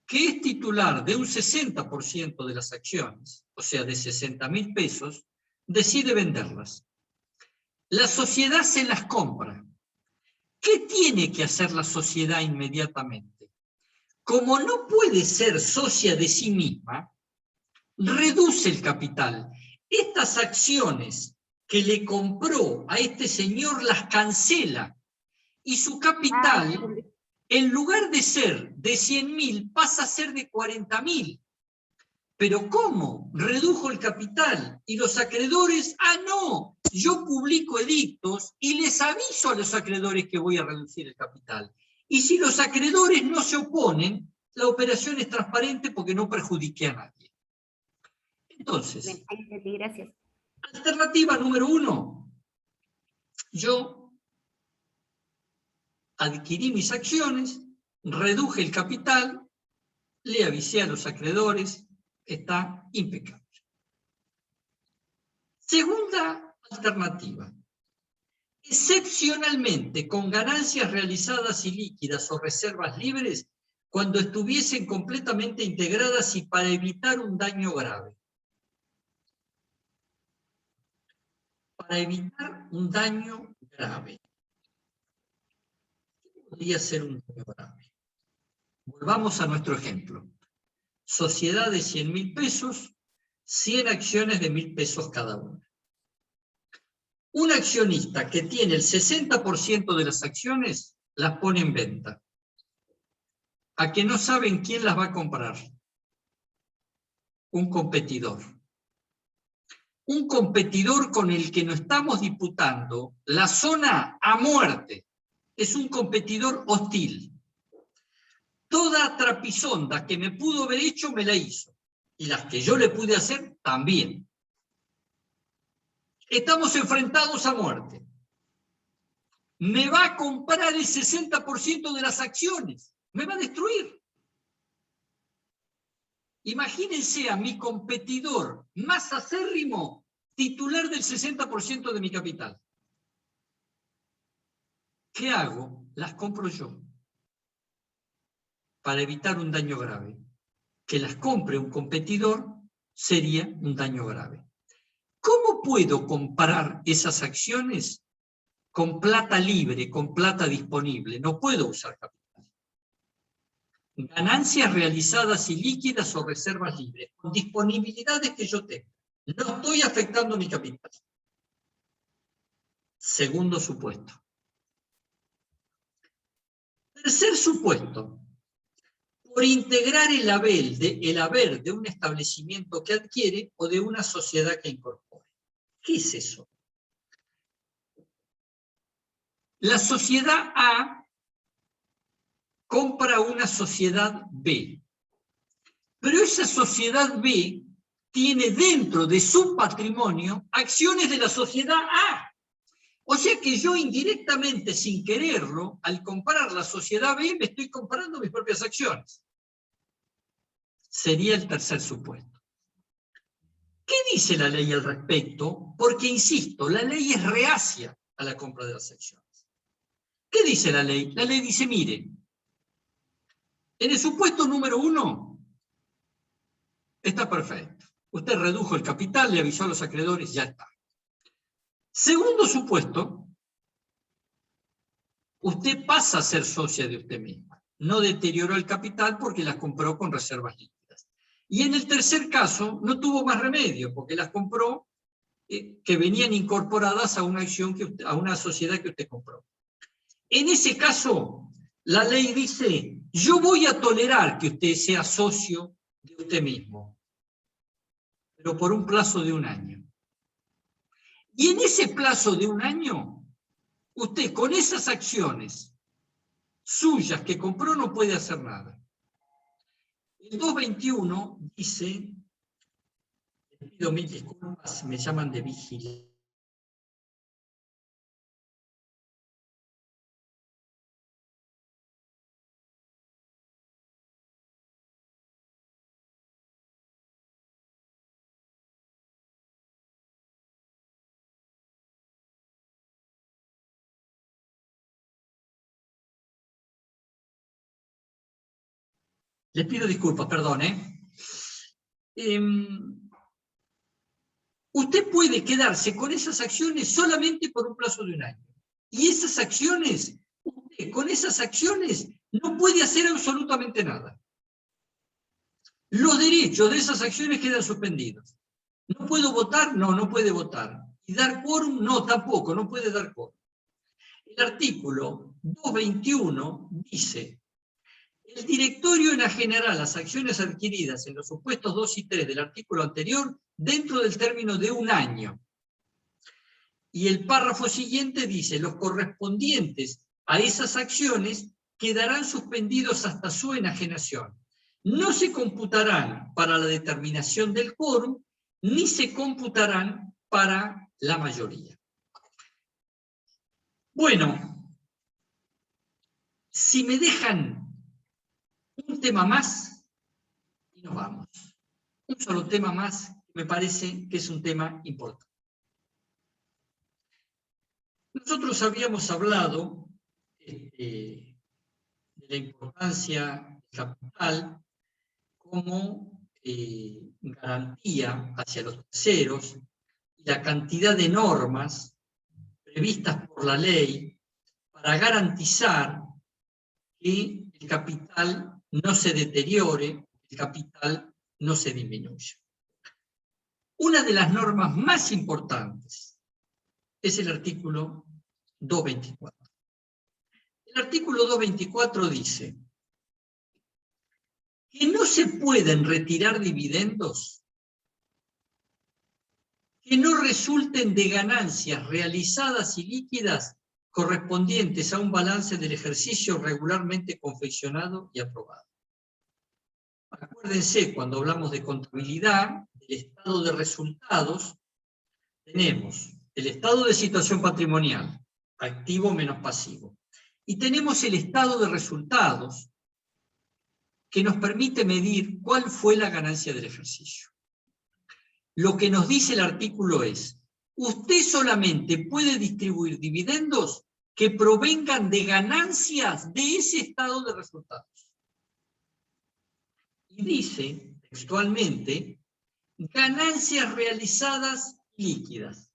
que es titular de un 60% de las acciones, o sea, de 60.000 pesos, decide venderlas. La sociedad se las compra, ¿Qué tiene que hacer la sociedad inmediatamente? Como no puede ser socia de sí misma, reduce el capital. Estas acciones que le compró a este señor las cancela y su capital, en lugar de ser de 100.000, pasa a ser de 40.000. ¿Pero cómo? Redujo el capital. Y los acreedores, no, yo publico edictos y les aviso a los acreedores que voy a reducir el capital. Y si los acreedores no se oponen, la operación es transparente porque no perjudiqué a nadie. Entonces, Bien, ahí entendí, gracias. alternativa número 1. Yo adquirí mis acciones, reduje el capital, le avisé a los acreedores, está impecable. Segunda alternativa. Excepcionalmente, con ganancias realizadas y líquidas o reservas libres, cuando estuviesen completamente integradas y para evitar un daño grave. Para evitar un daño grave. ¿Qué podría ser un daño grave? Volvamos a nuestro ejemplo. Sociedad de 100.000 pesos, 100 acciones de 1.000 pesos cada una. Un accionista que tiene el 60% de las acciones las pone en venta. A que no saben quién las va a comprar. Un competidor. Un competidor con el que no estamos disputando la zona a muerte. Es un competidor hostil. Toda trapisonda que me pudo haber hecho, me la hizo. Y las que yo le pude hacer, también. Estamos enfrentados a muerte. Me va a comprar el 60% de las acciones. Me va a destruir. Imagínense a mi competidor más acérrimo titular del 60% de mi capital. ¿Qué hago? Las compro yo. Para evitar un daño grave. Que las compre un competidor sería un daño grave. ¿Cómo puedo comprar esas acciones? Con plata libre, con plata disponible. No puedo usar capital. Ganancias realizadas y líquidas o reservas libres, con disponibilidades que yo tengo. No estoy afectando mi capital. Segundo supuesto. Tercer supuesto. Por integrar el haber de un establecimiento que adquiere o de una sociedad que incorpore. ¿Qué es eso? La sociedad A compra una sociedad B, pero esa sociedad B tiene dentro de su patrimonio acciones de la sociedad A. O sea que yo indirectamente, sin quererlo, al comprar la sociedad B, me estoy comprando mis propias acciones. Sería el tercer supuesto. ¿Qué dice la ley al respecto? Porque, insisto, la ley es reacia a la compra de las acciones. ¿Qué dice la ley? La ley dice, mire, en el supuesto número 1, está perfecto. Usted redujo el capital, le avisó a los acreedores, ya está. Segundo supuesto, usted pasa a ser socia de usted misma. No deterioró el capital porque las compró con reservas líquidas. Y en el tercer caso, no tuvo más remedio, porque las compró que venían incorporadas a una acción, a una sociedad que usted compró. En ese caso, la ley dice, yo voy a tolerar que usted sea socio de usted mismo, pero por un plazo de 1 año. Y en ese plazo de 1 año, usted con esas acciones suyas que compró no puede hacer nada. El 221 dice, le pido mil disculpas, me llaman de vigilancia. Les pido disculpas, perdón, usted puede quedarse con esas acciones solamente por un plazo de 1 año. Y esas acciones usted con esas acciones no puede hacer absolutamente nada. Los derechos de esas acciones quedan suspendidos. ¿No puedo votar? No, no puede votar. ¿Y dar quórum? No, tampoco, no puede dar quórum. El artículo 221 dice: el directorio enajenará las acciones adquiridas en los supuestos 2 y 3 del artículo anterior dentro del término de 1 año. Y el párrafo siguiente dice: los correspondientes a esas acciones quedarán suspendidos hasta su enajenación. No se computarán para la determinación del quórum, ni se computarán para la mayoría. Bueno, si me dejan un tema más, y nos vamos. Un solo tema más, me parece que es un tema importante. Nosotros habíamos hablado de la importancia del capital como garantía hacia los terceros, y la cantidad de normas previstas por la ley para garantizar que el capital no se deteriore, el capital no se disminuya. Una de las normas más importantes es el artículo 224. El artículo 224 dice que no se pueden retirar dividendos que no resulten de ganancias realizadas y líquidas correspondientes a un balance del ejercicio regularmente confeccionado y aprobado. Acuérdense, cuando hablamos de contabilidad, del estado de resultados, tenemos el estado de situación patrimonial, activo menos pasivo, y tenemos el estado de resultados, que nos permite medir cuál fue la ganancia del ejercicio. Lo que nos dice el artículo es: usted solamente puede distribuir dividendos que provengan de ganancias de ese estado de resultados. Y dice textualmente: ganancias realizadas líquidas.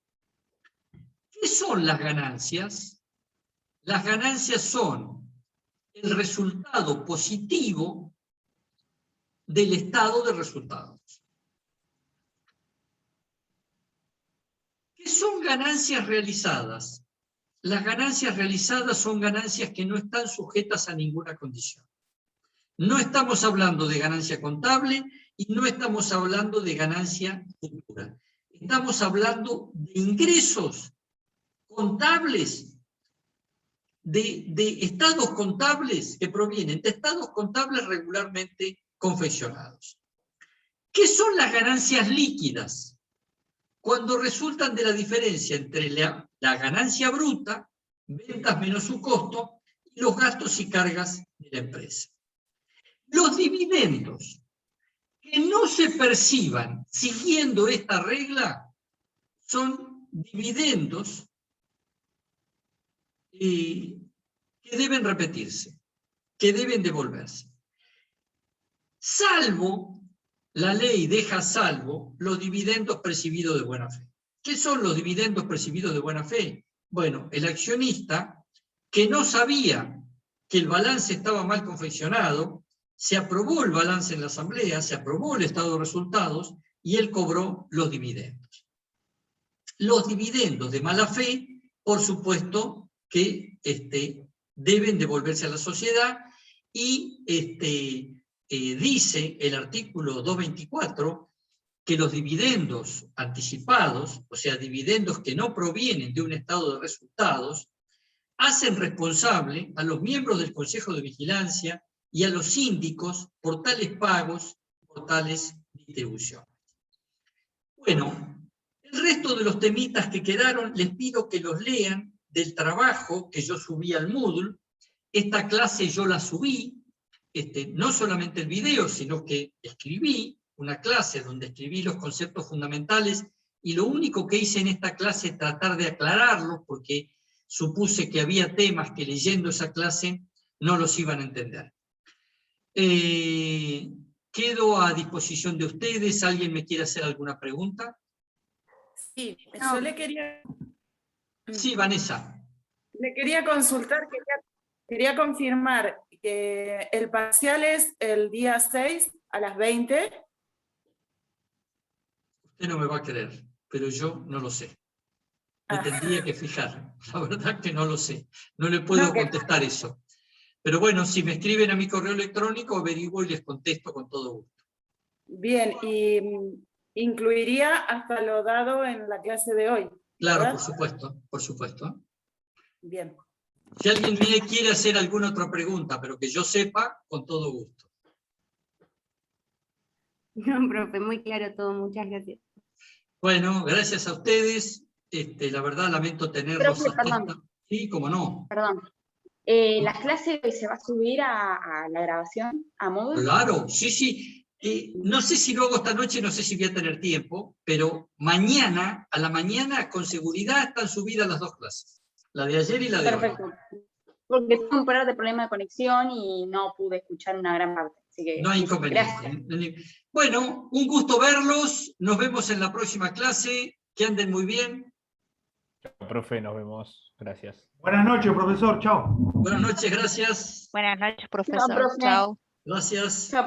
¿Qué son las ganancias? Las ganancias son el resultado positivo del estado de resultados. ¿Qué son ganancias realizadas? Las ganancias realizadas son ganancias que no están sujetas a ninguna condición. No estamos hablando de ganancia contable y no estamos hablando de ganancia futura. Estamos hablando de ingresos contables, de estados contables que provienen de estados contables regularmente confeccionados. ¿Qué son las ganancias líquidas? Cuando resultan de la diferencia entre la ganancia bruta, ventas menos su costo, y los gastos y cargas de la empresa. Los dividendos que no se perciban siguiendo esta regla son dividendos que deben repetirse, que deben devolverse. Salvo, la ley deja salvo los dividendos percibidos de buena fe. ¿Qué son los dividendos percibidos de buena fe? Bueno, el accionista que no sabía que el balance estaba mal confeccionado, se aprobó el balance en la asamblea, se aprobó el estado de resultados y él cobró los dividendos. Los dividendos de mala fe, por supuesto, que deben devolverse a la sociedad y dice el artículo 224 que los dividendos anticipados, o sea, dividendos que no provienen de un estado de resultados, hacen responsable a los miembros del Consejo de Vigilancia y a los síndicos por tales pagos, por tales distribuciones. Bueno, el resto de los temitas que quedaron, les pido que los lean del trabajo que yo subí al Moodle. Esta clase yo la subí, no solamente el video, sino que escribí una clase donde escribí los conceptos fundamentales, y lo único que hice en esta clase es tratar de aclararlos, porque supuse que había temas que leyendo esa clase no los iban a entender. Quedo a disposición de ustedes. ¿Alguien me quiere hacer alguna pregunta? Sí, yo le quería... Sí, Vanessa. Le quería consultar, Quería confirmar que el parcial es el día 6 a las 20. Usted no me va a creer, pero yo no lo sé. Me tendría que fijar. La verdad que no lo sé. No le puedo No, que- contestar eso. Pero bueno, si me escriben a mi correo electrónico, averiguo y les contesto con todo gusto. Bien, y incluiría hasta lo dado en la clase de hoy. Claro, ¿verdad? por supuesto, por supuesto. Bien. Si alguien me quiere hacer alguna otra pregunta, pero que yo sepa, con todo gusto. No, profe, muy claro todo, muchas gracias. Bueno, gracias a ustedes. La verdad lamento tenerlos Profe, hasta perdón. esta... Sí, cómo no. Perdón. ¿La clase hoy se va a subir a la grabación, a Moodle? Claro, sí, sí. No sé si lo hago esta noche, no sé si voy a tener tiempo, pero mañana, a la mañana, con seguridad están subidas las dos clases. La de ayer y la de hoy. Perfecto. Porque tuve un par de problema de conexión y no pude escuchar una gran parte. Así que, No hay gracias. inconveniente. Bueno, un gusto verlos. Nos vemos en la próxima clase. Que anden muy bien. Profe, nos vemos. Gracias. Buenas noches, profesor. Chao. Buenas noches, gracias. Buenas noches, profesor. profe. Chao. Gracias. Chao.